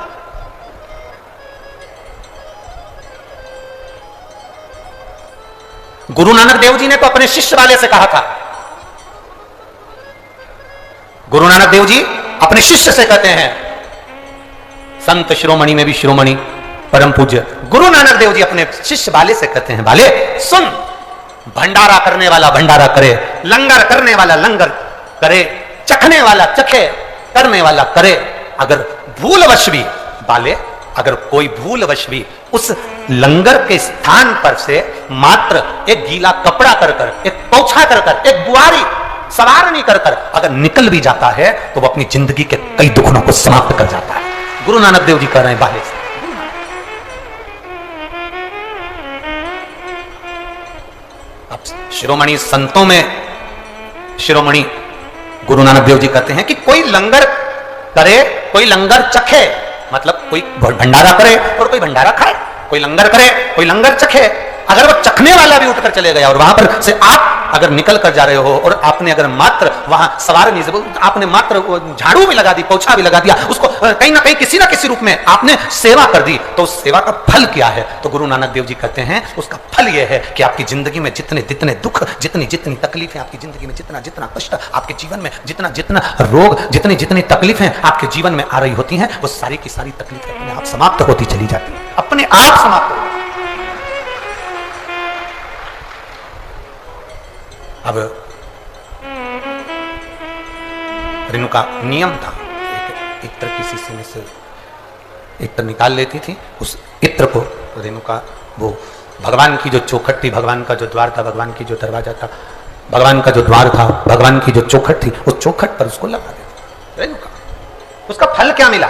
गुरु नानक देव जी ने तो अपने शिष्य वाले से कहा था, गुरु नानक देव जी अपने शिष्य से कहते हैं, संत शिरोमणि में भी शिरोमणि परम पूज्य गुरु नानक देव जी अपने शिष्य बाले से कहते हैं, बाले सुन, भंडारा करने वाला भंडारा करे, लंगर करने वाला लंगर करे, चखने वाला चखे, करने वाला करे। अगर भूलवश भी, बाले अगर कोई भूलवश भी उस लंगर के स्थान पर से मात्र एक गीला कपड़ा कर कर, एक पोछा कर कर, एक बुआरी सवारनी कर कर अगर निकल भी जाता है तो वो अपनी जिंदगी के कई दुखों को समाप्त कर जाता है। गुरु नानक देव जी कह रहे हैं बाले से। अब शिरोमणि संतों में शिरोमणि गुरु नानक देव जी कहते हैं कि कोई लंगर करे, कोई लंगर चखे, मतलब कोई भंडारा करे और कोई भंडारा खाए, कोई लंगर करे, कोई लंगर चखे। अगर वो चखने वाला भी उठकर चले गया और वहां पर से आप अगर निकल कर जा रहे हो और आपने अगर मात्र वहां सवार नहीं से आपने मात्र झाड़ू भी लगा दी, पोछा भी लगा दिया, उसको कहीं ना कहीं किसी ना किसी रूप में आपने सेवा कर दी, तो उस सेवा का फल क्या है? तो गुरु नानक देव जी कहते हैं उसका फल यह है कि आपकी जिंदगी में जितने जितने दुख, जितनी जितनी तकलीफें आपकी जिंदगी में, जितना जितना कष्ट आपके जीवन में, जितना जितना रोग, जितनी जितनी तकलीफें आपके जीवन में आ रही होती हैं, वो सारी की सारी तकलीफें अपने आप समाप्त होती चली जाती हैं, अपने आप समाप्त होती। अब रेणुका नियम था, एक इत्र किसी सीने से इत्र निकाल लेती थी, उस इत्र को रेणुका वो भगवान की जो चौखट थी, भगवान का जो द्वार था, भगवान की जो दरवाजा था, भगवान का जो द्वार था, भगवान की जो चौखट थी, उस चौखट पर उसको लगा देती रेणुका। उसका फल क्या मिला?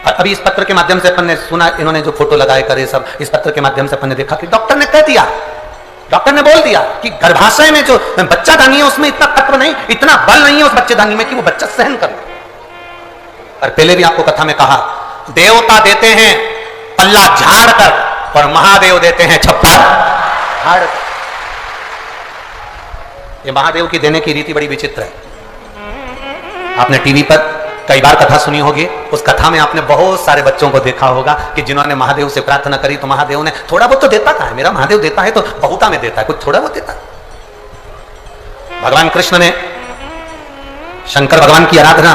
अभी इस पत्र के माध्यम से अपन ने सुना, इन्होंने जो फोटो लगाए करे सब, इस पत्र के माध्यम से अपन ने देखा कि डॉक्टर ने कह दिया, डॉक्टर ने बोल दिया कि गर्भाशय में जो बच्चा दानी है उसमें इतना तत्व नहीं, इतना बल नहीं है उस बच्चे दानी में कि वो बच्चा सहन कर ले। और पहले भी आपको कथा में कहा, देवता देते हैं पल्ला झाड़ कर और महादेव देते हैं छप्पर झाड़ कर। ये महादेव की देने की रीति बड़ी विचित्र है। आपने टीवी पर कई बार कथा सुनी होगी, उस कथा में आपने बहुत सारे बच्चों को देखा होगा कि जिन्होंने महादेव से प्रार्थना करी तो महादेव ने थोड़ा बहुत तो देता था, मेरा महादेव देता है तो बहुता में देता है, कुछ थोड़ा बहुत देता है। भगवान कृष्ण ने शंकर भगवान की आराधना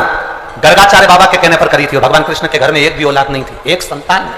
गर्गाचार्य बाबा के कहने पर करी थी। भगवान कृष्ण के घर में एक भी औलाद नहीं थी, एक संतान नहीं।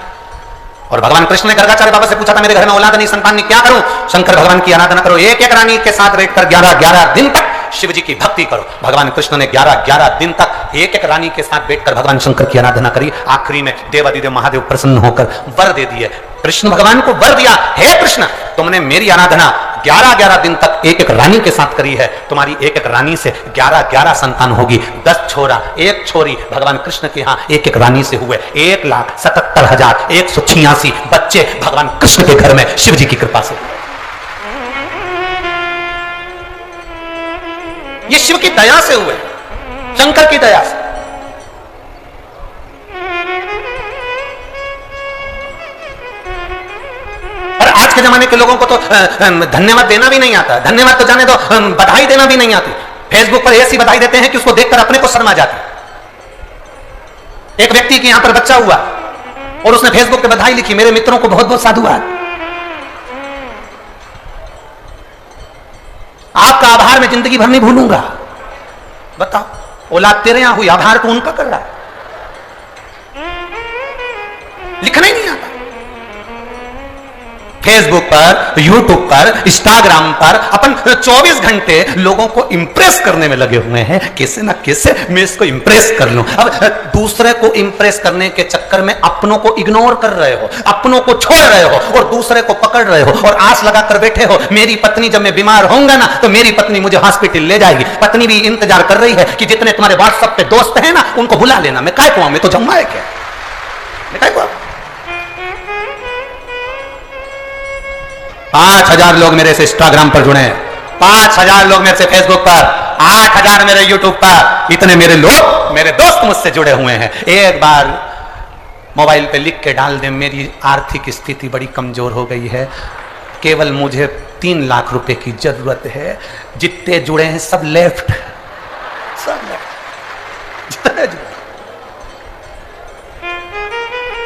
और भगवान कृष्ण ने गर्गाचार्य बाबा से पूछा था, मेरे घर में औलाद नहीं, संतान नहीं, क्या करूं? शंकर भगवान की आराधना करो, एक एक रानी के साथ बैठकर 11-11 दिन तक शिव जी की भक्ति करो। भगवान कृष्ण ने 11-11 दिन तक एक एक रानी के साथ बैठकर भगवान शंकर की आराधना करी। आखिरी में देवादिदेव महादेव प्रसन्न होकर वर दे दिए। कृष्ण भगवान को वर दिया, हे कृष्ण तुमने मेरी आराधना 11-11 दिन तक एक एक रानी के साथ करी है, तुम्हारी एक एक रानी से 11-11 संतान होगी, 10 छोरा 1 छोरी। भगवान कृष्ण के यहाँ एक एक रानी से हुए 1,77,186 बच्चे भगवान कृष्ण के घर में शिव जी की कृपा से। ये शिव की दया से हुए, शंकर की दया से। और आज के जमाने के लोगों को तो धन्यवाद देना भी नहीं आता, धन्यवाद तो जाने दो, बधाई देना भी नहीं आती। फेसबुक पर ऐसी बधाई देते हैं कि उसको देखकर अपने को शर्मा जाती। एक व्यक्ति के यहां पर बच्चा हुआ और उसने फेसबुक पे बधाई लिखी, मेरे मित्रों को बहुत बहुत साधुवाद, आपका आभार मैं जिंदगी भर नहीं भूलूंगा। बताओ, औलाद तेरे यहां हुई, आभार तो उनका कर रहा है, लिखना ही नहीं आता। फेसबुक पर, यूट्यूब पर, इंस्टाग्राम पर अपन 24 घंटे लोगों को इंप्रेस करने में लगे हुए हैं, कैसे ना कैसे मैं इसको इंप्रेस कर लूं। अब दूसरे को इंप्रेस करने के चक्कर में अपनों को इग्नोर कर रहे हो, अपनों को छोड़ रहे हो और दूसरे को पकड़ रहे हो और आस लगा कर बैठे हो, मेरी पत्नी जब मैं बीमार होऊंगा ना तो मेरी पत्नी मुझे हॉस्पिटल ले जाएगी। पत्नी भी इंतजार कर रही है कि जितने तुम्हारे व्हाट्सएप पे दोस्त हैं ना उनको बुला लेना। मैं काय को, मैं तो जम्मा है क्या, मैं काय को। 5,000 लोग मेरे से इंस्टाग्राम पर जुड़े हैं, 5,000 लोग मेरे से फेसबुक पर, 8,000 मेरे यूट्यूब पर, इतने मेरे लोग, मेरे दोस्त मुझसे जुड़े हुए हैं। एक बार मोबाइल पे लिख के डाल दें, मेरी आर्थिक स्थिति बड़ी कमजोर हो गई है, केवल मुझे 3 लाख रुपए की जरूरत है। जितने जुड़े हैं सब लेफ्ट, सब लेफ्ट, जितने जुड़े।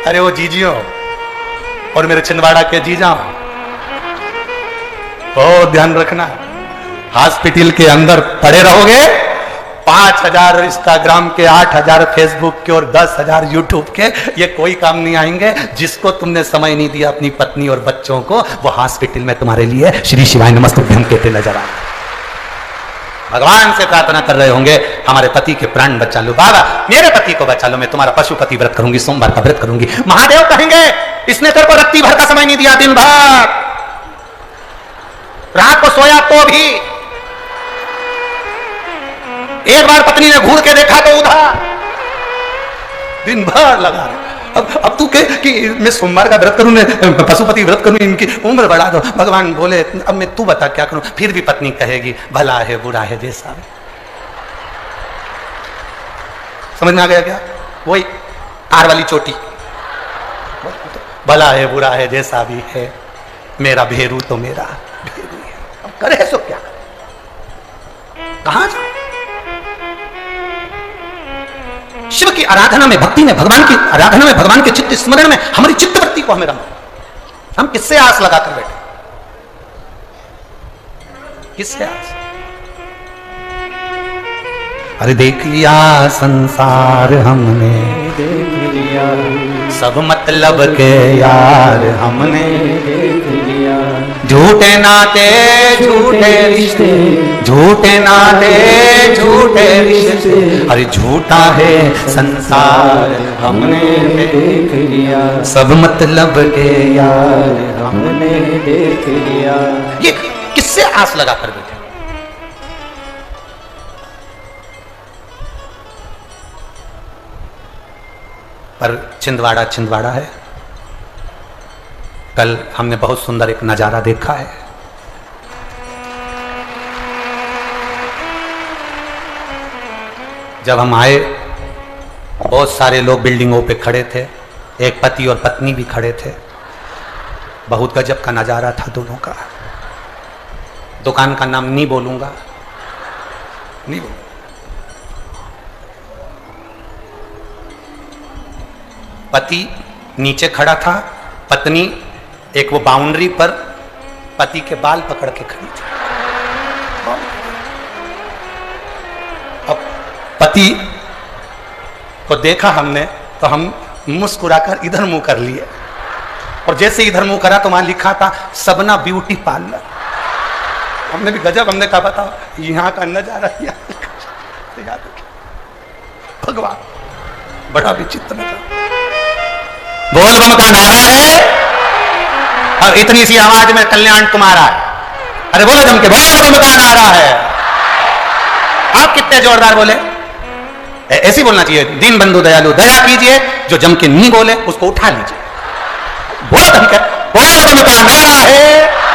अरे वो जीजियो और मेरे छिंदवाड़ा के जीजा, बहुत ध्यान रखना, हॉस्पिटल के अंदर पड़े रहोगे। 5,000 इंस्टाग्राम के, 8,000 फेसबुक के और 10,000 यूट्यूब के, ये कोई काम नहीं आएंगे। जिसको तुमने समय नहीं दिया अपनी पत्नी और बच्चों को, वो हॉस्पिटल में तुम्हारे लिए श्री शिवाय नमस्तुभ्यम कहते नजर आए। भगवान से प्रार्थना कर रहे होंगे, हमारे पति के प्राण बचा लो बाबा, मेरे पति को बचा लो, मैं तुम्हारा पशुपति व्रत करूंगी, सोमवार का व्रत करूंगी। महादेव कहेंगे इसने तेरे को रत्ती भर का समय नहीं दिया, दिन भर रात को सोया तो भी, एक बार पत्नी ने घूर के देखा तो उधर, दिन भर लगा रहे। अब तू कह कि मैं सोमवार का व्रत करूं, मैं पशुपति व्रत करूं, इनकी उम्र बढ़ा दो। भगवान बोले अब मैं तू बता क्या करूं। फिर भी पत्नी कहेगी भला है बुरा है जैसा है। समझ में आ गया क्या? वही तार वाली चोटी, भला है बुरा है जैसा भी है, मेरा भेरू तो मेरा भेरू है। करे सो क्या, कहां जाओ? शिव की आराधना में, भक्ति में, भगवान की आराधना में, भगवान के चित्त स्मरण में हमारी चित्तवृत्ति को हमें रंगा। हम किससे आस लगाकर बैठे? किससे आस? अरे देख लिया संसार हमने, देख लिया सब मतलब के यार हमने, देख लिया झूठे नाते झूठे रिश्ते, झूठे नाते झूठे रिश्ते, अरे झूठा है संसार हमने देख लिया सब मतलब के यार हमने देख लिया। ये किससे आस लगाकर बैठे? पर छिंदवाड़ा छिंदवाड़ा है। कल हमने बहुत सुंदर एक नजारा देखा है। जब हम आए बहुत सारे लोग बिल्डिंगों पे खड़े थे, एक पति और पत्नी भी खड़े थे। बहुत गजब का नजारा था दोनों का। दुकान का नाम नहीं बोलूंगा, नहीं बोलूंगा। पति नीचे खड़ा था, पत्नी एक वो बाउंड्री पर पति के बाल पकड़ के खड़ी थी। अब पति को देखा हमने तो हम मुस्कुराकर इधर मुंह कर लिए, और जैसे इधर मुंह करा तो वहां लिखा था सबना ब्यूटी पार्लर। हमने भी गजब, हमने कहा बताओ यहाँ का नजारा याद भगवान, बड़ा विचित्र नजारा। बोल बम का नारा है और इतनी सी आवाज में कल्याण तुम्हारा है। अरे बोलो जम के, बोल बम का नारा है। आप कितने जोरदार बोले, ऐसे बोलना चाहिए। दीन बंधु दयालु दया कीजिए, जो जम के नहीं बोले उसको उठा लीजिए। बोलो जम के, बोल बम का नारा है।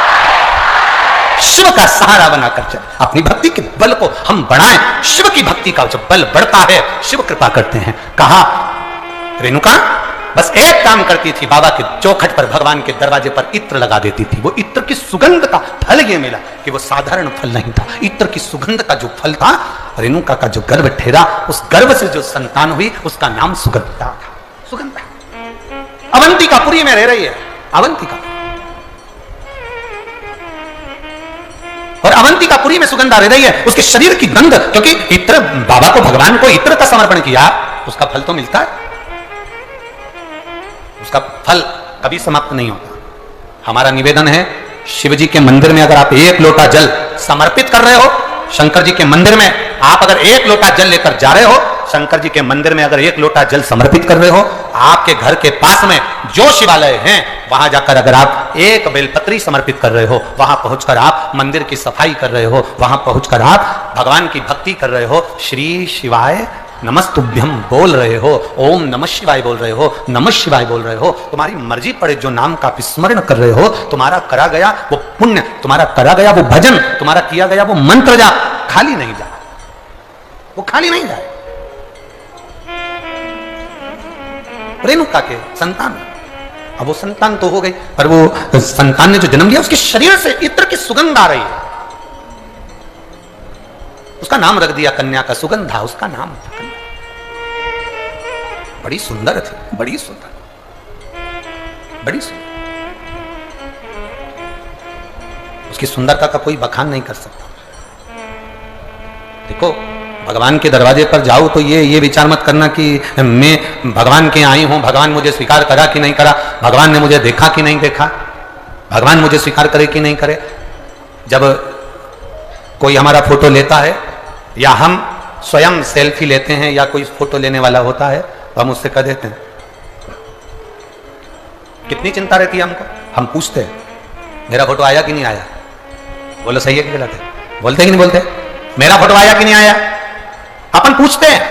शिव का सहारा बनाकर चले, अपनी भक्ति के बल को हम बढ़ाएं। शिव की भक्ति का जब बल बढ़ता है शिव कृपा करते हैं। कहा रेणुका बस एक काम करती थी, बाबा के चौखट पर भगवान के दरवाजे पर इत्र लगा देती थी। वो इत्र की सुगंध का फल ये मिला कि वो साधारण फल नहीं था। इत्र की सुगंध का जो फल था, रेणुका का जो गर्भ ठहरा, उस गर्भ से जो संतान हुई उसका नाम सुगंधा था। सुगंधा अवंतिकापुरी में रह रही है, अवंतिका। और अवंतिकापुरी में सुगंधा रह रही है, उसके शरीर की गंध, क्योंकि इत्र बाबा को, भगवान को इत्र का समर्पण किया, उसका फल तो मिलता है, उसका फल कभी समाप्त नहीं होता। हमारा निवेदन है, शिव जी के मंदिर में अगर आप एक लोटा जल समर्पित कर रहे हो, शंकर जी के मंदिर में आप अगर एक लोटा जल लेकर जा रहे हो, शंकर जी के मंदिर में अगर एक लोटा जल समर्पित कर रहे हो, आपके घर के पास में जो शिवालय हैं वहां जाकर अगर आप एक बेलपत्री समर्पित कर रहे हो, वहां पहुंचकर आप मंदिर की सफाई कर रहे हो, वहां पहुंचकर आप भगवान की भक्ति कर रहे हो, श्री शिवाय नमस्तुभ्यम बोल रहे हो, ओम नमः शिवाय बोल रहे हो, नमः शिवाय बोल रहे हो, तुम्हारी मर्जी पड़े जो नाम का विस्मरण कर रहे हो, तुम्हारा करा गया वो पुण्य, तुम्हारा करा गया वो भजन, तुम्हारा किया गया वो मंत्र जाप खाली नहीं जाए, वो खाली नहीं जाए। रेणुका के संतान, अब वो संतान तो हो गई, पर वो संतान ने जो जन्म लिया उसके शरीर से इत्र की सुगंध आ रही है। उसका नाम रख दिया कन्या का, सुगंधा उसका नाम था कन्या। बड़ी सुंदर थी, बड़ी सुंदर, बड़ी सुंदर। उसकी सुंदरता का कोई बखान नहीं कर सकता। देखो भगवान के दरवाजे पर जाओ तो ये विचार मत करना कि मैं भगवान के आई हूं, भगवान मुझे स्वीकार करा कि नहीं करा, भगवान ने मुझे देखा कि नहीं देखा, भगवान मुझे स्वीकार करे कि नहीं करे। जब कोई हमारा फोटो लेता है या हम स्वयं सेल्फी लेते हैं या कोई फोटो लेने वाला होता है तो हम उससे कह देते हैं, कितनी चिंता रहती है हमको, हम पूछते हैं मेरा फोटो आया कि नहीं आया, बोलो सही है कि गलत है, बोलते कि नहीं बोलते, मेरा फोटो आया कि नहीं आया, अपन पूछते हैं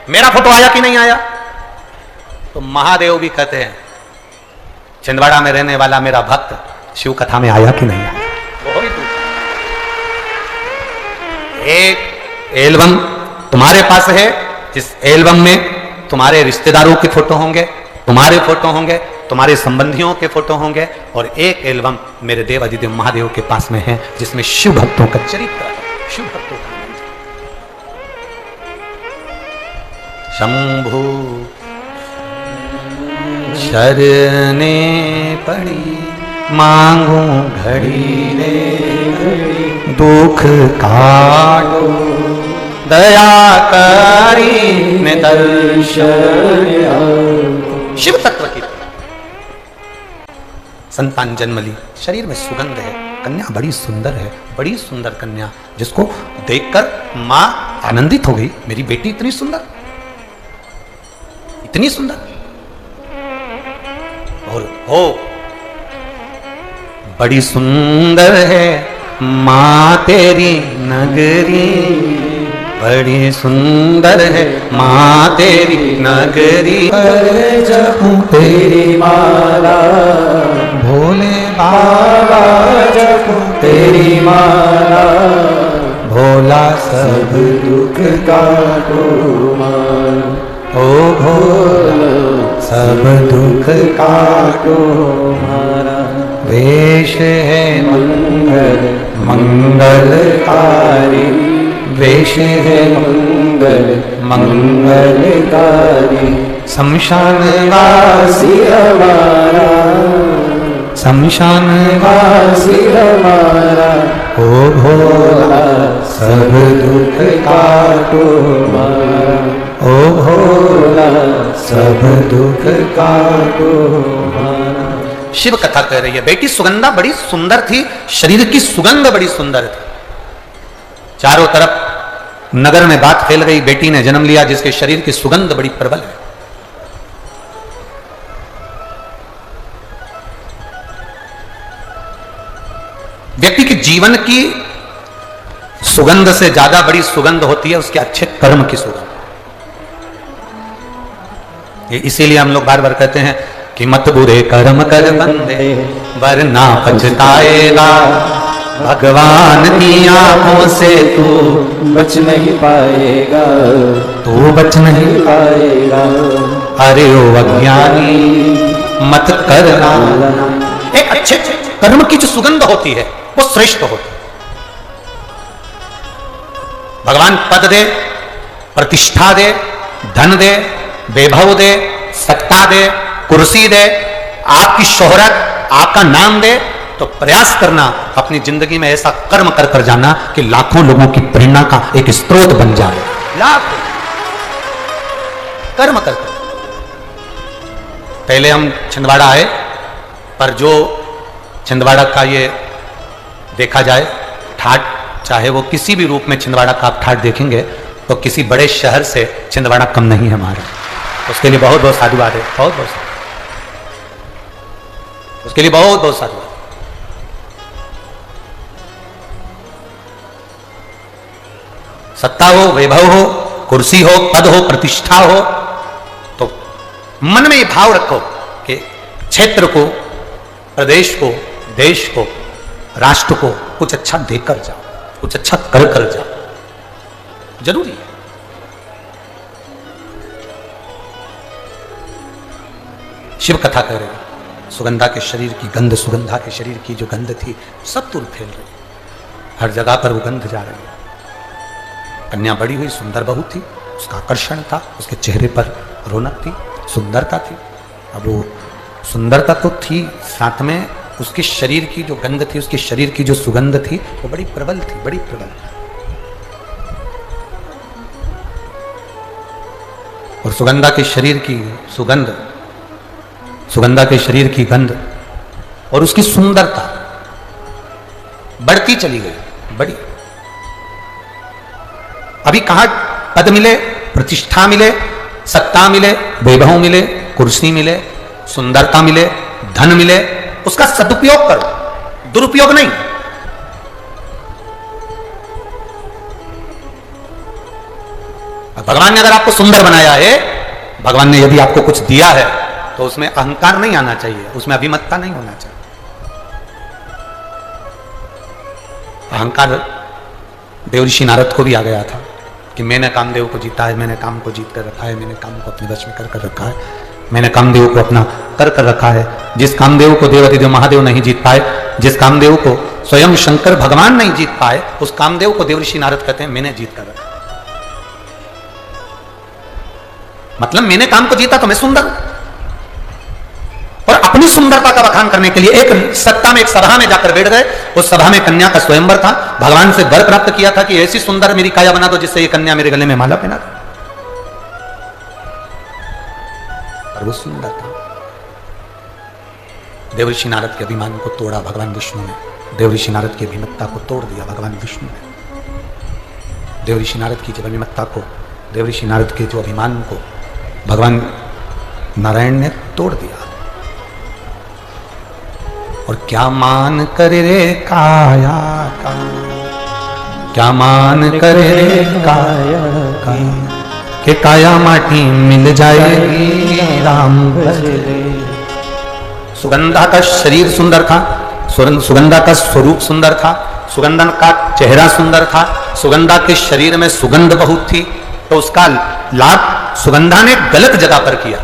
मेरा फोटो आया कि नहीं आया। तो महादेव भी कहते हैं छिंदवाड़ा में रहने वाला मेरा भक्त शिव कथा में आया कि नहीं आया, वो भी पूछते। एक एल्बम तुम्हारे पास है, जिस एल्बम में तुम्हारे रिश्तेदारों के फोटो होंगे, तुम्हारे फोटो होंगे, तुम्हारे संबंधियों के फोटो होंगे और एक एल्बम मेरे देव अधिदेव महादेव के पास में है जिसमें शिव भक्तों का चरित्र है, शिव भक्तों का आनंद। शंभु शरणे पड़ी मांगू घड़ी रे दुख काटो दया करी ने दर्शन। शिव तत्व की संतान जन्म ली, शरीर में सुगंध है, कन्या बड़ी सुंदर है, बड़ी सुंदर कन्या जिसको देखकर मां आनंदित हो गई, मेरी बेटी इतनी सुंदर, इतनी सुंदर। और हो बड़ी सुंदर है मां तेरी नगरी, बड़ी सुंदर है मां तेरी नगरी। जपूं तेरी माला भोले बाबा जपूं तेरी माला, भोला सब दुख काटो मारा। ओ भोला सब दुख काटो मारा। वेश है मंगल मंगलकारी, वेश है मंगल मंगलकारी। शमशान वासी हमारा, शमशान वासी हमारा। ओ भोला सब दुख काटो मारा। ओ भोला सब दुख काटो मारा। शिव कथा कह रही है, बेटी सुगंधा बड़ी सुंदर थी, शरीर की सुगंध बड़ी सुंदर थी। चारों तरफ नगर में बात फैल गई, बेटी ने जन्म लिया जिसके शरीर की सुगंध बड़ी प्रबल है। व्यक्ति के जीवन की सुगंध से ज्यादा बड़ी सुगंध होती है उसके अच्छे कर्म की सुगंध। इसीलिए हम लोग बार बार कहते हैं कि मत बुरे कर्म कर बंदे वरना पछताएगा, भगवान की आंखों से तू बच नहीं पाएगा, तू बच नहीं पाएगा। अरे ओ अज्ञानी मत करना। एक अच्छे कर्म की जो सुगंध होती है वो श्रेष्ठ होती है। भगवान पद दे, प्रतिष्ठा दे, धन दे, वैभव दे, सत्ता दे, कुर्सी दे, आपकी शोहरत, आपका नाम दे, तो प्रयास करना अपनी जिंदगी में ऐसा कर्म कर कर जाना कि लाखों लोगों की प्रेरणा का एक स्रोत बन जाए। लाखों कर्म कर कर। पहले हम छिंदवाड़ा आए, पर जो छिंदवाड़ा का ये देखा जाए ठाट, चाहे वो किसी भी रूप में छिंदवाड़ा का आप ठाट देखेंगे तो किसी बड़े शहर से छिंदवाड़ा कम नहीं है हमारा। उसके लिए बहुत बहुत साधुवाद है, बहुत बहुत उसके लिए बहुत बहुत साधुवाद। सत्ता हो, वैभव हो, कुर्सी हो, पद हो, प्रतिष्ठा हो, तो मन में ये भाव रखो कि क्षेत्र को, प्रदेश को, देश को, राष्ट्र को कुछ अच्छा देकर जाओ, कुछ अच्छा कर जाओ। जरूरी है। शिव कथा कह रहे हैं, सुगंधा के शरीर की गंध, सुगंधा के शरीर की जो गंध थी सब दूर फैल रही, हर जगह पर वो गंध जा रही है। कन्या बड़ी हुई, सुंदर बहू थी, उसका आकर्षण था, उसके चेहरे पर रौनक थी, सुंदरता थी। अब वो सुंदरता तो थी, साथ में उसके शरीर की जो गंध थी, उसके शरीर की जो सुगंध थी वो बड़ी प्रबल थी, बड़ी प्रबल। और सुगंधा के शरीर की सुगंध, सुगंधा के शरीर की गंध और उसकी सुंदरता बढ़ती चली गई, बड़ी। अभी कहां पद मिले, प्रतिष्ठा मिले, सत्ता मिले, वैभव मिले, कुर्सी मिले, सुंदरता मिले, धन मिले, उसका सदुपयोग करो, दुरुपयोग नहीं। भगवान ने अगर आपको सुंदर बनाया है, भगवान ने यदि आपको कुछ दिया है तो उसमें अहंकार नहीं आना चाहिए, उसमें अभिमतता नहीं होना चाहिए। अहंकार देव ऋषि नारद को भी आ गया था कि मैंने कामदेव को जीता है, मैंने काम को जीत कर रखा है, मैंने काम को अपने वश में कर रखा है। मैंने कामदेव को अपना कर रखा है। जिस कामदेव को देवाधिदेव महादेव नहीं जीत पाए, जिस कामदेव को स्वयं शंकर भगवान नहीं जीत पाए, उस कामदेव को देवऋषि नारद कहते हैं मैंने जीत कर रखा। मतलब मैंने काम को जीता तो मैं सुंदर हूं। और अपनी सुंदरता का बखान करने के लिए एक सत्ता में, एक सभा में जाकर बैठ गए। उस सभा में कन्या का स्वयंवर था। भगवान से वर प्राप्त किया था कि ऐसी सुंदर मेरी काया बना दो जिससे ये कन्या मेरे गले में माला पहना दे। और वो सुंदर था। देवऋषि नारद के अभिमान को तोड़ा भगवान विष्णु ने। देवऋषि नारद की अभिमत्ता को तोड़ दिया भगवान विष्णु ने। देवऋषि नारद की जब अभिमत्ता को, देवऋषि नारद के जो अभिमान को भगवान नारायण ने तोड़ दिया। और क्या मान करे रे काया का, क्या मान करे रे काया का, कि काया माटी मिल जाएगी राम भजरे। सुगंधा का शरीर सुंदर था, सुगंधा का स्वरूप सुंदर था, सुगंधा का चेहरा सुंदर था, सुगंधा के शरीर में सुगंध बहुत थी। तो उसका लाभ सुगंधा ने गलत जगह पर किया।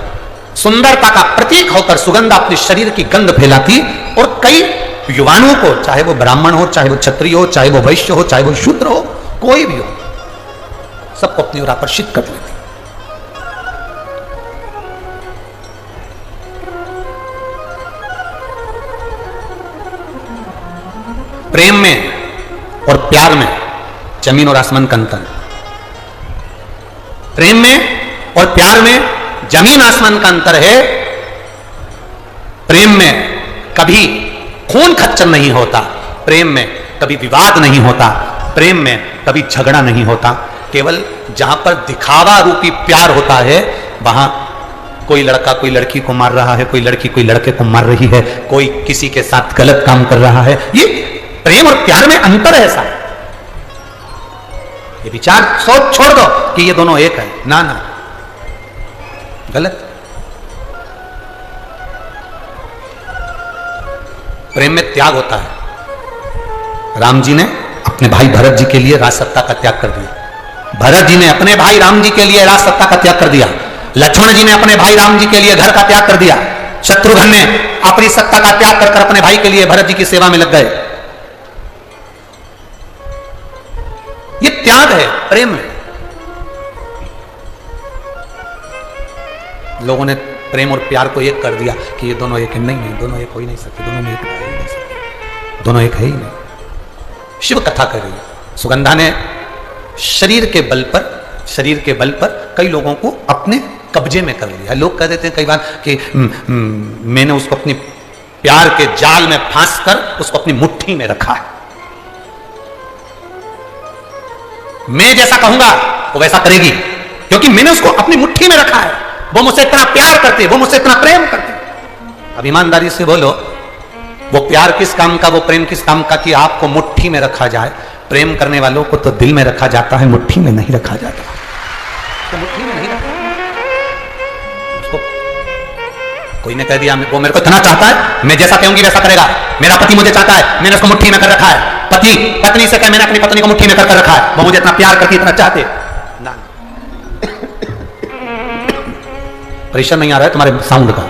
सुंदरता का प्रतीक होकर सुगंधा अपने शरीर की गंध फैलाती और कई युवाओं को, चाहे वो ब्राह्मण हो, चाहे वो क्षत्रिय हो, चाहे वो वैश्य हो, चाहे वो शूद्र हो, कोई भी हो, सबको अपनी ओर आकर्षित कर लेती। प्रेम में और प्यार में जमीन और आसमान का अंतर। प्रेम में और प्यार में जमीन आसमान का अंतर है। प्रेम में कभी खून खच्चर नहीं होता, प्रेम में कभी विवाद नहीं होता, प्रेम में कभी झगड़ा नहीं होता। केवल जहां पर दिखावा रूपी प्यार होता है, वहां कोई लड़का कोई लड़की को मार रहा है, कोई लड़की कोई लड़के को मार रही है, कोई किसी के साथ गलत काम कर रहा है। ये प्रेम और प्यार में अंतर है। ऐसा ये विचार सोच छोड़ दो कि ये दोनों एक है। ना ना, गलत। प्रेम में त्याग होता है। राम जी ने अपने भाई भरत जी के लिए राज सत्ता का त्याग कर दिया। भरत जी ने अपने भाई राम जी के लिए राज सत्ता का त्याग कर दिया। लक्ष्मण जी ने अपने भाई राम जी के लिए घर का त्याग कर दिया। शत्रुघ्न ने अपनी सत्ता का त्याग कर अपने भाई के लिए भरत जी की सेवा में लग गए। ये त्याग है प्रेम में। लोगों ने प्रेम और प्यार को एक कर दिया कि ये दोनों एक है। नहीं नहीं, दोनों एक हो ही नहीं सकते, दोनों में एक हो ही नहीं सकते, दोनों एक है ही नहीं। शिव कथा कर रही है। सुगंधा ने शरीर के बल पर कई लोगों को अपने कब्जे में कर लिया। लोग कह देते हैं कई बार कि मैंने उसको अपनी प्यार के जाल में फांस कर उसको अपनी मुट्ठी में रखा है। मैं जैसा कहूंगा वो वैसा करेगी, क्योंकि मैंने उसको अपनी मुट्ठी में रखा है। वो मुझसे इतना प्यार करते, वो मुझसे इतना प्रेम करते। अब ईमानदारी से बोलो, वो प्यार किस काम का, वो प्रेम किस काम का कि आपको मुट्ठी में रखा जाए। प्रेम करने वालों को तो दिल में रखा जाता है, मुट्ठी में नहीं रखा जाता। तो मुट्ठी में नहीं रखा। उसको कोई ने कह दिया वो मेरे को इतना चाहता है, मैं जैसा कहूंगी वैसा करेगा। मेरा पति मुझे चाहता है, मैंने उसको मुट्ठी में कर रखा है। पति पत्नी से कहे मैंने अपनी पत्नी को मुट्ठी में कर रखा है, वो मुझे इतना प्यार करती, इतना चाहते। ना, प्रेशर नहीं आ रहा है तुम्हारे साउंड का,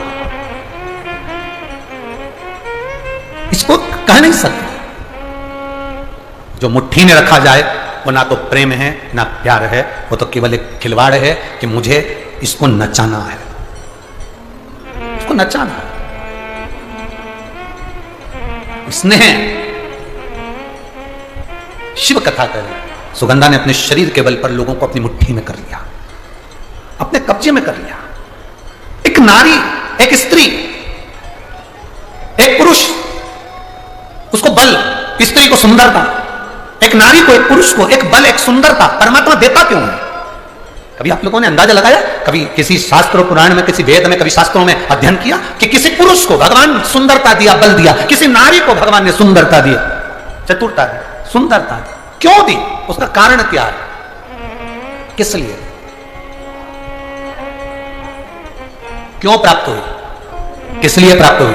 इसको कह नहीं सकते। जो मुट्ठी में रखा जाए वो ना तो प्रेम है ना प्यार है, वो तो केवल एक खिलवाड़ है कि मुझे इसको नचाना है, इसको नचाना है। स्नेह शिव कथा कर रही। सुगंधा ने अपने शरीर के बल पर लोगों को अपनी मुट्ठी में कर लिया, अपने कब्जे में कर लिया। एक नारी, एक स्त्री, एक पुरुष, उसको बल, स्त्री को सुंदरता, एक नारी को, एक पुरुष को एक बल, एक सुंदरता परमात्मा देता क्यों है? कभी आप लोगों ने अंदाजा लगाया? कभी किसी शास्त्र पुराण में, किसी वेद में, कभी शास्त्रों में अध्ययन किया कि किसी पुरुष को भगवान सुंदरता दिया, बल दिया, किसी नारी को भगवान ने सुंदरता दी, चतुरता दी, सुंदरता दी? क्यों दी? उसका कारण क्या है? किस लिए? क्यों प्राप्त हुई? किस लिए प्राप्त हुई?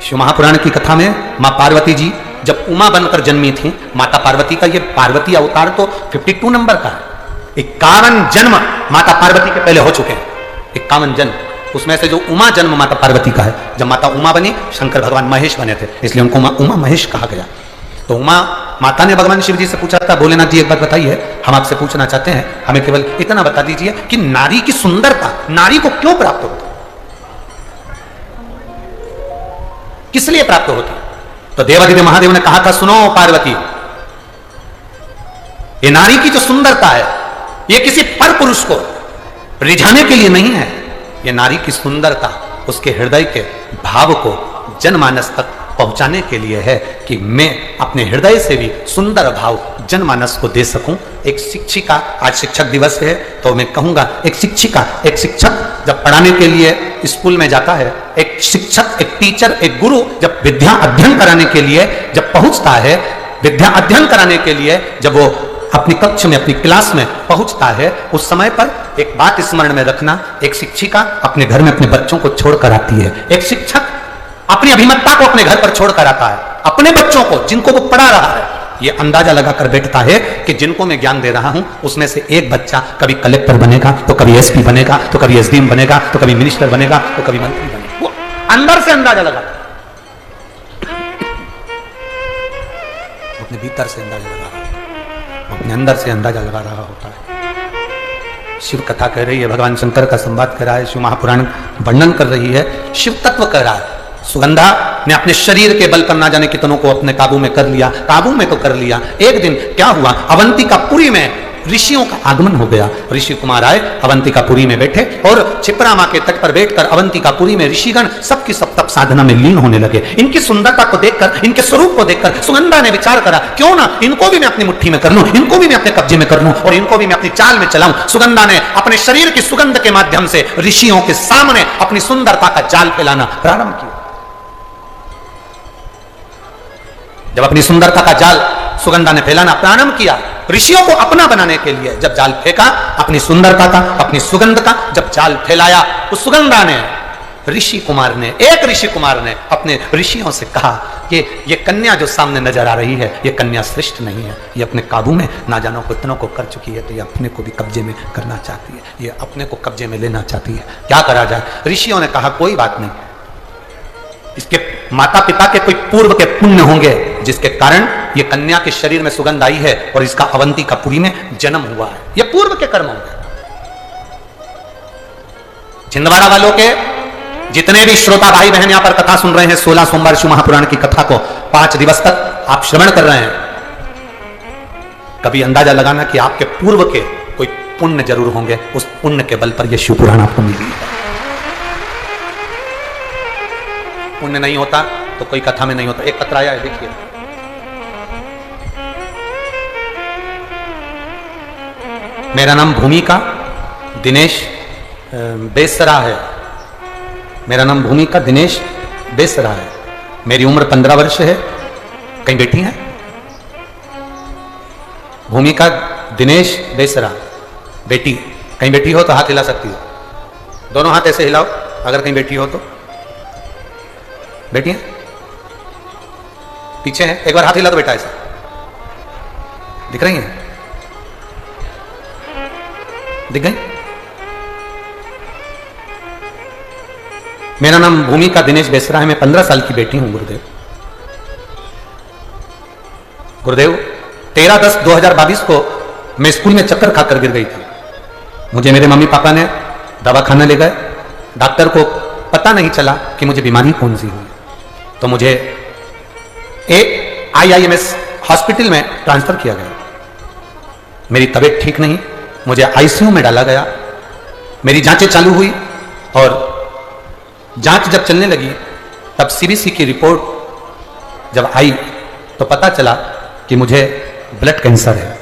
शिव महापुराण की कथा में मां पार्वती जी जब उमा बनकर जन्मी थी, माता पार्वती का ये पार्वती अवतार तो 52 नंबर का है। 51 जन्म माता पार्वती के पहले हो चुके हैं। 51 जन्म उसमें से जो उमा जन्म माता पार्वती का है, जब माता उमा बनी शंकर भगवान महेश बने थे, इसलिए उनको उमा महेश कहा गया। तो उमा माता ने भगवान शिव जी से पूछा था, भोलेनाथ जी एक बात बताइए, हम आपसे पूछना चाहते हैं, हमें केवल इतना बता दीजिए कि नारी की सुंदरता नारी को क्यों प्राप्त होती, किस लिए प्राप्त होती? तो देवादिदेव महादेव ने कहा था, सुनो पार्वती, ये नारी की जो सुंदरता है ये किसी पर पुरुष को रिझाने के लिए नहीं है, ये नारी की सुंदरता उसके हृदय के भाव को जनमानस तक पहुंचाने के लिए है कि मैं अपने हृदय से भी सुंदर भाव जनमानस को दे सकूं। एक शिक्षिका, आज शिक्षक दिवस है तो मैं कहूंगा, एक शिक्षिका, एक शिक्षक जब पढ़ाने के लिए स्कूल में जाता है, एक शिक्षक, एक टीचर, एक गुरु जब विद्या अध्ययन कराने के लिए जब पहुंचता है, विद्या अध्ययन कराने के लिए जब वो अपनी कक्ष में, अपनी क्लास में पहुंचता है, उस समय पर एक बात स्मरण में रखना, एक शिक्षिका अपने घर में अपने बच्चों को छोड़कर आती है, एक शिक्षक अपनी अभिमतता को अपने घर पर छोड़कर आता है, अपने बच्चों को जिनको वो पढ़ा रहा है, ये अंदाजा लगाकर बैठता है कि जिनको मैं ज्ञान दे रहा हूं उसमें से एक बच्चा कभी कलेक्टर बनेगा, तो कभी एसपी बनेगा, तो कभी एसडीएम बनेगा, तो कभी मिनिस्टर बनेगा, तो कभी मंत्री बनेगा। वो अंदर से अंदाजा लगाता है, अपने भीतर से अंदाजा लगा रहा है, अपने अंदर से अंदाजा लगा रहा होता है। शिव कथा कह रही है, भगवान शंकर का संवाद कर रहा है, शिव महापुराण वर्णन कर रही है, शिव तत्व कह रहा है। सुगंधा ने अपने शरीर के बल पर ना जाने कितनों को अपने काबू में कर लिया, काबू में तो कर लिया। एक दिन क्या हुआ, अवंतिकापुरी में ऋषियों का आगमन हो गया। ऋषि कुमार आए, अवंतिकापुरी में बैठे और क्षिप्रा मां के तट पर बैठकर अवंतिकापुरी में ऋषिगण सबकी सब तप साधना में लीन होने लगे। इनकी सुंदरता को देखकर, इनके स्वरूप को देखकर सुगंधा ने विचार करा, क्यों ना इनको भी मैं अपनी मुट्ठी में कर लूं, इनको भी मैं अपने कब्जे में कर लूं और इनको भी मैं अपनी चाल में चलाऊं। सुगंधा ने अपने शरीर की सुगंध के माध्यम से ऋषियों के सामने अपनी सुंदरता का जाल फैलाना प्रारंभ किया। जब अपनी सुंदरता का जाल सुगंधा ने फैलाना प्रारंभ किया, ऋषियों को अपना बनाने के लिए जब जाल फेंका, अपनी सुंदरता का, अपनी सुगंध का जब जाल फैलाया, तो सुगंधा ने, ऋषि कुमार ने, एक ऋषि कुमार ने अपने ऋषियों से कहा कि ये कन्या जो सामने नजर आ रही है, ये कन्या श्रेष्ठ नहीं है, ये अपने काबू में ना जानो कितनों को कर चुकी है, तो ये अपने को भी कब्जे में करना चाहती है, ये अपने को कब्जे में लेना चाहती है, क्या करा जाए? ऋषियों ने कहा कोई बात नहीं, इसके माता पिता के कोई पूर्व के पुण्य होंगे जिसके कारण ये कन्या के शरीर में सुगंध आई है और इसका अवंतिकापुरी में जन्म हुआ है, ये पूर्व के कर्म होंगे। छिंदवाड़ा वालों के जितने भी श्रोता भाई बहन यहां पर कथा सुन रहे हैं, 16 सोमवार शिव महापुराण की कथा को 5 दिवस तक आप श्रवण कर रहे हैं, कभी अंदाजा लगाना कि आपके पूर्व के कोई पुण्य जरूर होंगे, उस पुण्य के बल पर यह शिव पुराण आपको मिली है। पुण्य नहीं होता तो कोई कथा में नहीं होता। एक पत्र आया है, देखिए, मेरा नाम भूमिका दिनेश बेसरा है, मेरा नाम भूमिका दिनेश बेसरा है, मेरी उम्र 15 वर्ष है। कहीं बैठी हैं? भूमिका दिनेश बेसरा, बेटी कहीं बैठी हो तो हाथ हिला सकती हो, दोनों हाथ ऐसे हिलाओ अगर कहीं बैठी हो तो। बैठी है? पीछे है? एक बार हाथ हिला दो बेटा, ऐसा दिख रही है? दिख गई? मेरा नाम भूमिका दिनेश बेसरा है, मैं 15 साल की बेटी हूं। गुरुदेव, गुरुदेव 13/10/2022 को मैं स्कूल में चक्कर खाकर गिर गई थी। मुझे मेरे मम्मी पापा ने दवाखाना ले गए, डॉक्टर को पता नहीं चला कि मुझे बीमारी कौन सी हुई, तो मुझे IIMS हॉस्पिटल में ट्रांसफर किया गया। मेरी तबीयत ठीक नहीं, मुझे ICU में डाला गया, मेरी जांचें चालू हुई और जांच जब चलने लगी तब CBC की रिपोर्ट जब आई तो पता चला कि मुझे ब्लड कैंसर है।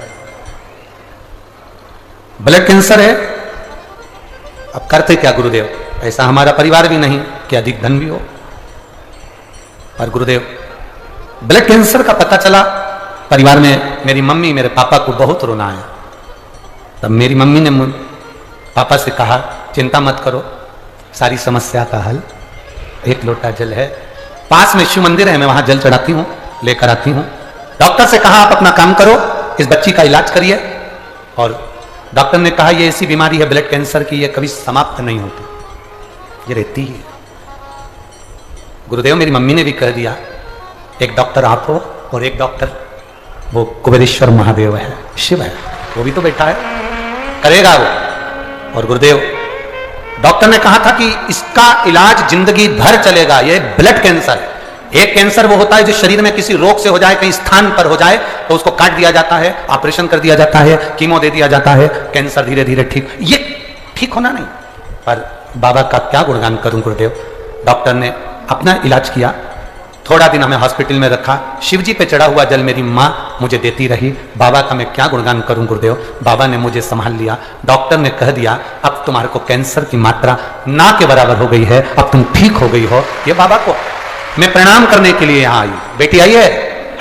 ब्लड कैंसर है, अब करते क्या गुरुदेव? ऐसा हमारा परिवार भी नहीं कि अधिक धन भी हो, और गुरुदेव ब्लड कैंसर का पता चला, परिवार में मेरी मम्मी मेरे पापा को बहुत रोना आया। तब मेरी मम्मी ने पापा से कहा, चिंता मत करो, सारी समस्या का हल एक लोटा जल है, पास में शिव मंदिर है, मैं वहां जल चढ़ाती हूं, लेकर आती हूं। डॉक्टर से कहा आप अपना काम करो, इस बच्ची का इलाज करिए, और डॉक्टर ने कहा ये ऐसी बीमारी है ब्लड कैंसर की, ये कभी समाप्त नहीं होती, ये रहती है। गुरुदेव मेरी मम्मी ने भी कह दिया, एक डॉक्टर आप हो और एक डॉक्टर वो कुबेरेश्वर महादेव है, शिव है, वो भी तो बैठा है, करेगा वो। और गुरुदेव डॉक्टर ने कहा था कि इसका इलाज जिंदगी भर चलेगा, ये ब्लड कैंसर है। एक कैंसर वो होता है जो शरीर में किसी रोग से हो जाए, कहीं स्थान पर हो जाए तो उसको काट दिया जाता है, ऑपरेशन कर दिया जाता है, कीमो दे दिया जाता है, कैंसर धीरे धीरे ठीक, ये ठीक होना नहीं। पर बाबा का क्या गुणगान करूं गुरुदेव। डॉक्टर ने अपना इलाज किया, थोड़ा दिन हमें हॉस्पिटल में रखा, शिवजी पे चढ़ा हुआ जल मेरी माँ मुझे देती रही। बाबा का मैं क्या गुणगान करूं गुरुदेव। बाबा ने मुझे संभाल लिया। डॉक्टर ने कह दिया अब तुम्हारे को कैंसर की मात्रा ना के बराबर हो गई है, अब तुम ठीक हो गई हो। ये बाबा को मैं प्रणाम करने के लिए यहां आई। बेटी आई है,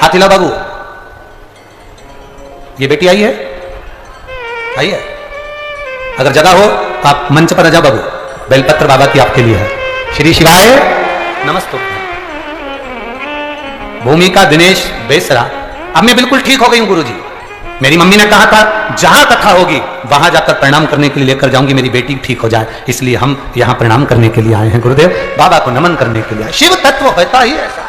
हाथ हिला बाबू। ये बेटी आई है, आई है। अगर जगह हो तो आप मंच पर आ जाओ बाबू। बेलपत्र बाबा की आपके लिए है। श्री शिवाय नमस्ते। भूमिका दिनेश बेसरा। अब मैं बिल्कुल ठीक हो गई हूं गुरुजी। मेरी मम्मी ने कहा था जहां कथा होगी वहां जाकर प्रणाम करने के लिए लेकर जाऊंगी, मेरी बेटी ठीक हो जाए, इसलिए हम यहां प्रणाम करने के लिए आए हैं गुरुदेव, बाबा को नमन करने के लिए आए। शिव तत्व होता ही ऐसा।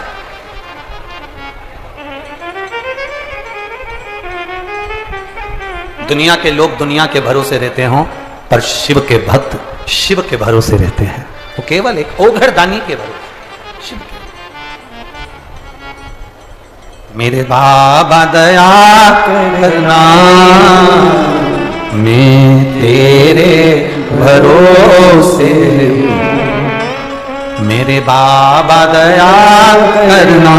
दुनिया के लोग दुनिया के भरोसे रहते हों, पर शिव के भक्त शिव के भरोसे रहते हैं। वो केवल एक ओघड़दानी के भरोसे शिव के। मेरे बाबा दया करना, मैं तेरे भरोसे। मेरे बाबा दया करना,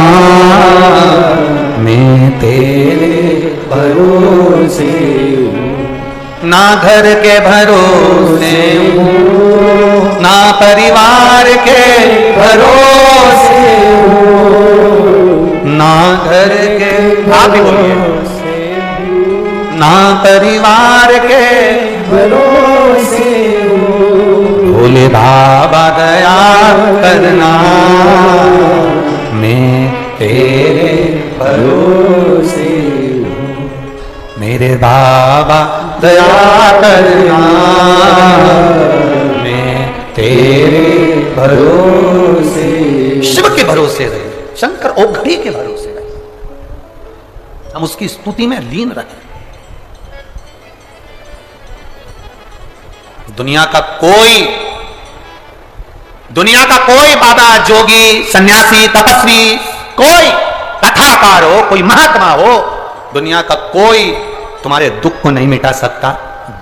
मैं तेरे भरोसे। ना घर के भरोसे हूँ, ना परिवार के भरोसे हूँ, ना घर के, आप भी बोलिए, ना परिवार के भरोसे हूँ। भोले बाबा दया करना, मैं तेरे भरोसे हूँ। मेरे बाबा दया करना, मैं तेरे भरोसे। शिव के भरोसे रहे, शंकर ओघड़ी के भरोसे रहे, हम उसकी स्तुति में लीन रहे। दुनिया का कोई बाबा, जोगी, सन्यासी, तपस्वी, कोई कथाकार हो, कोई महात्मा हो, दुनिया का कोई तुम्हारे दुख को नहीं मिटा सकता।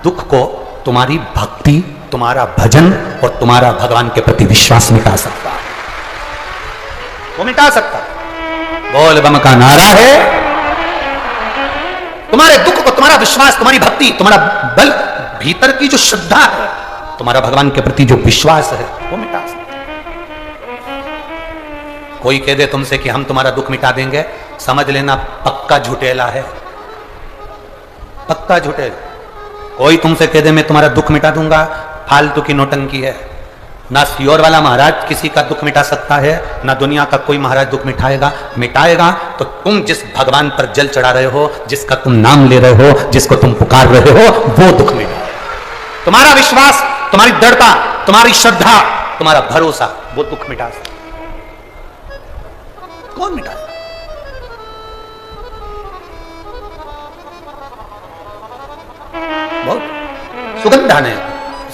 दुख को तुम्हारी भक्ति, तुम्हारा भजन और तुम्हारा भगवान के प्रति विश्वास मिटा सकता है। वो मिटा सकता। बोल बम का नारा है, तुम्हारे दुख को, तुम्हारा विश्वास, तुम्हारी भक्ति, तुम्हारा बल, भीतर की जो श्रद्धा है, तुम्हारा भगवान के प्रति जो विश्वास है, वो मिटा सकता। कोई कह दे तुमसे कि हम तुम्हारा दुख मिटा देंगे, समझ लेना पक्का झूठेला है, पक्का झूठेला। कोई तुमसे कह दे मैं तुम्हारा दुख मिटा दूंगा, फालतू की नौटंकी है। ना सियोर वाला महाराज किसी का दुख मिटा सकता है, ना दुनिया का कोई महाराज दुख मिटाएगा तो तुम जिस भगवान पर जल चढ़ा रहे हो, जिसका तुम नाम ले रहे हो, जिसको तुम पुकार रहे हो, वो दुख मिटाएगा। तुम्हारा विश्वास, तुम्हारी दृढ़ता, तुम्हारी श्रद्धा, तुम्हारा भरोसा, वो दुख मिटा सकता। कौन मिटाएगा? बहुत सुगंधा ने,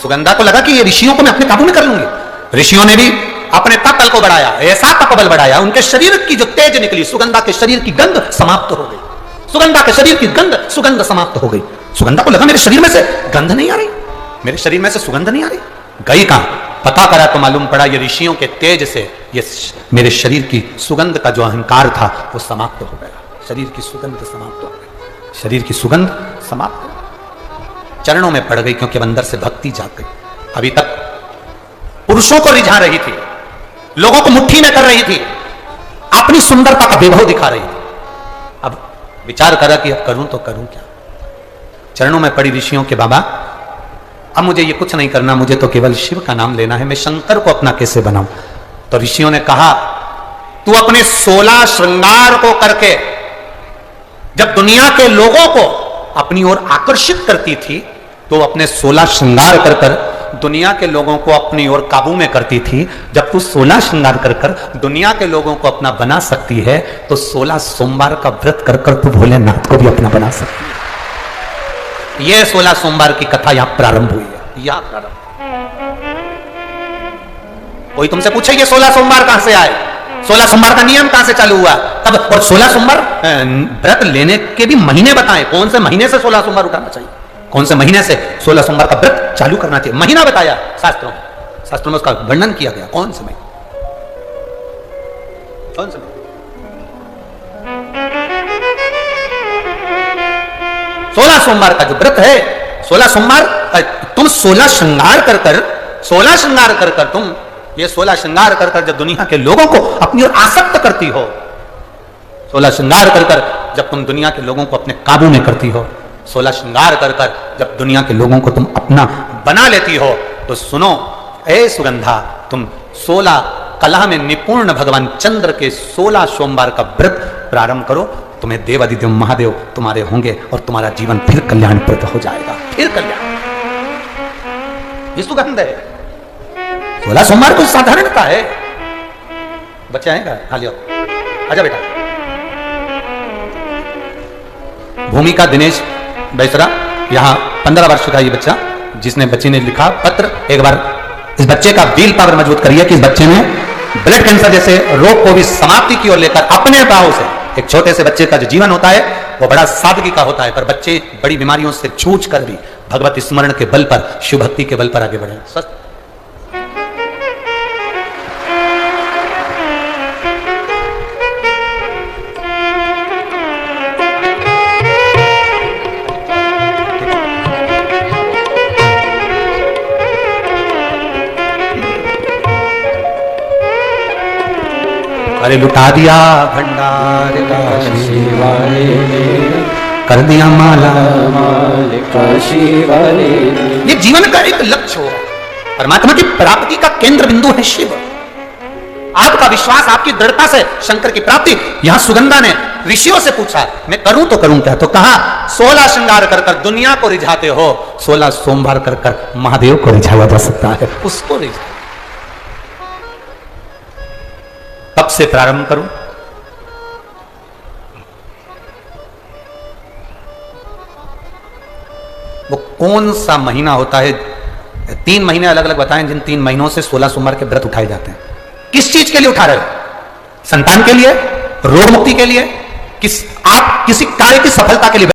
सुगंधा को लगा कि ये ऋषियों को मैं अपने काबू में कर लूंगी। ऋषियों ने भी अपने तपबल को बढ़ाया, ऐसा तपबल बढ़ाया, उनके शरीर की जो तेज निकली, सुगंधा के शरीर की गंध समाप्त हो गई। सुगंधा के शरीर की सुगंध समाप्त हो गई। सुगंधा को लगा मेरे शरीर में से गंध नहीं आ रही, मेरे शरीर में से सुगंध नहीं आ रही। गई कहां? पता करा तो मालूम पड़ा ये ऋषियों के तेज से ये मेरे शरीर की सुगंध का जो अहंकार था वो समाप्त हो गया। शरीर की सुगंध समाप्त हो गई, शरीर की सुगंध समाप्त हो गई। चरणों में पड़ गई, क्योंकि अंदर से भक्ति जाग गई। अभी तक पुरुषों को रिझा रही थी, लोगों को मुट्ठी में कर रही थी, अपनी सुंदरता का वैभव दिखा रही थी। अब विचार करा कि अब करूं तो करूं क्या। चरणों में पड़ी ऋषियों के, बाबा अब मुझे ये कुछ नहीं करना, मुझे तो केवल शिव का नाम लेना है, मैं शंकर को अपना कैसे बनाऊं। तो ऋषियों ने कहा तू अपने 16 श्रृंगार को करके जब दुनिया के लोगों को अपनी ओर आकर्षित करती थी, तो अपने 16 श्रृंगार कर कर दुनिया के लोगों को अपनी ओर काबू में करती थी। जब तू 16 श्रृंगार कर कर दुनिया के लोगों को अपना बना सकती है, तो 16 सोमवार का व्रत कर कर तू भोलेनाथ को भी अपना बना सकती है। यह 16 सोमवार की कथा यहां प्रारंभ हुई है। यहां प्रारंभ, कोई तुमसे पूछे ये 16 सोमवार कहां से आए, 16 सोमवार का नियम कहां से चालू हुआ, तब और 16 सोमवार व्रत लेने के भी महीने बताएं, कौन से महीने से 16 सोमवार उठाना चाहिए, कौन से महीने से 16 सोमवार का व्रत चालू करना चाहिए, महीना बताया शास्त्रों में, शास्त्रों में उसका वर्णन किया गया, कौन से महीने, कौन से महीने। 16 सोमवार का जो व्रत है, 16 सोमवार तुम 16 श्रृंगार कर कर 16 श्रृंगार कर कर तुम ये 16 श्रृंगार कर कर जब दुनिया के लोगों को अपनी ओर आसक्त करती हो, 16 श्रृंगार कर कर जब तुम दुनिया के लोगों को अपने काबू में करती हो, 16 श्रृंगार कर कर जब दुनिया के लोगों को तुम अपना बना लेती हो, तो सुनो ए सुगंधा, तुम 16 कला में निपुण भगवान चंद्र के 16 सोमवार का व्रत प्रारंभ करो। तुम्हें देवादिदेव महादेव तुम्हारे होंगे और तुम्हारा जीवन फिर कल्याणप्रद हो जाएगा, फिर कल्याण। ये सुगंध है। 16 सोमवार कोई साधारणता है। बच्चे आएगा, हाँ लियो, आजा बेटा। भूमिका दिनेश बैसरा, यहाँ 15 वर्ष का ये बच्चा, जिसने बच्चे ने लिखा पत्र, एक बार इस बच्चे का विल पावर मजबूत करिए कि इस बच्चे ने ब्लड कैंसर जैसे रोग को भी समाप्ति की ओर लेकर अपने पांव से, एक छोटे से बच्चे का जो जीवन होता है वो बड़ा सादगी का होता है, पर बच्चे बड़ी बीमारियों से जूझ कर भी भगवत स्मरण के बल पर, शिव भक्ति के बल पर आगे बढ़े। सच अरे लुटा दिया भंडार काशी वाले ने, कर दिया माला माल काशी वाले ने। ये जीवन का एक लक्ष्य हो, परमात्मा की प्राप्ति का केंद्र बिंदु है शिव। आपका विश्वास, आपकी दृढ़ता से शंकर की प्राप्ति। यहां सुगंधा ने ऋषियों से पूछा मैं करूं तो करूं क्या, तो कहा 16 श्रृंगार कर कर दुनिया को रिझाते हो, 16 सोमवार कर कर महादेव को रिझाया जा सकता है, उसको रिझा। कब से प्रारंभ करूं? वो कौन सा महीना होता है? 3 महीने अलग अलग बताएं जिन 3 महीनों से 16 सोमवार के व्रत उठाए जाते हैं। किस चीज के लिए उठा रहे हो? संतान के लिए, रोग मुक्ति के लिए, आप किसी कार्य की सफलता के लिए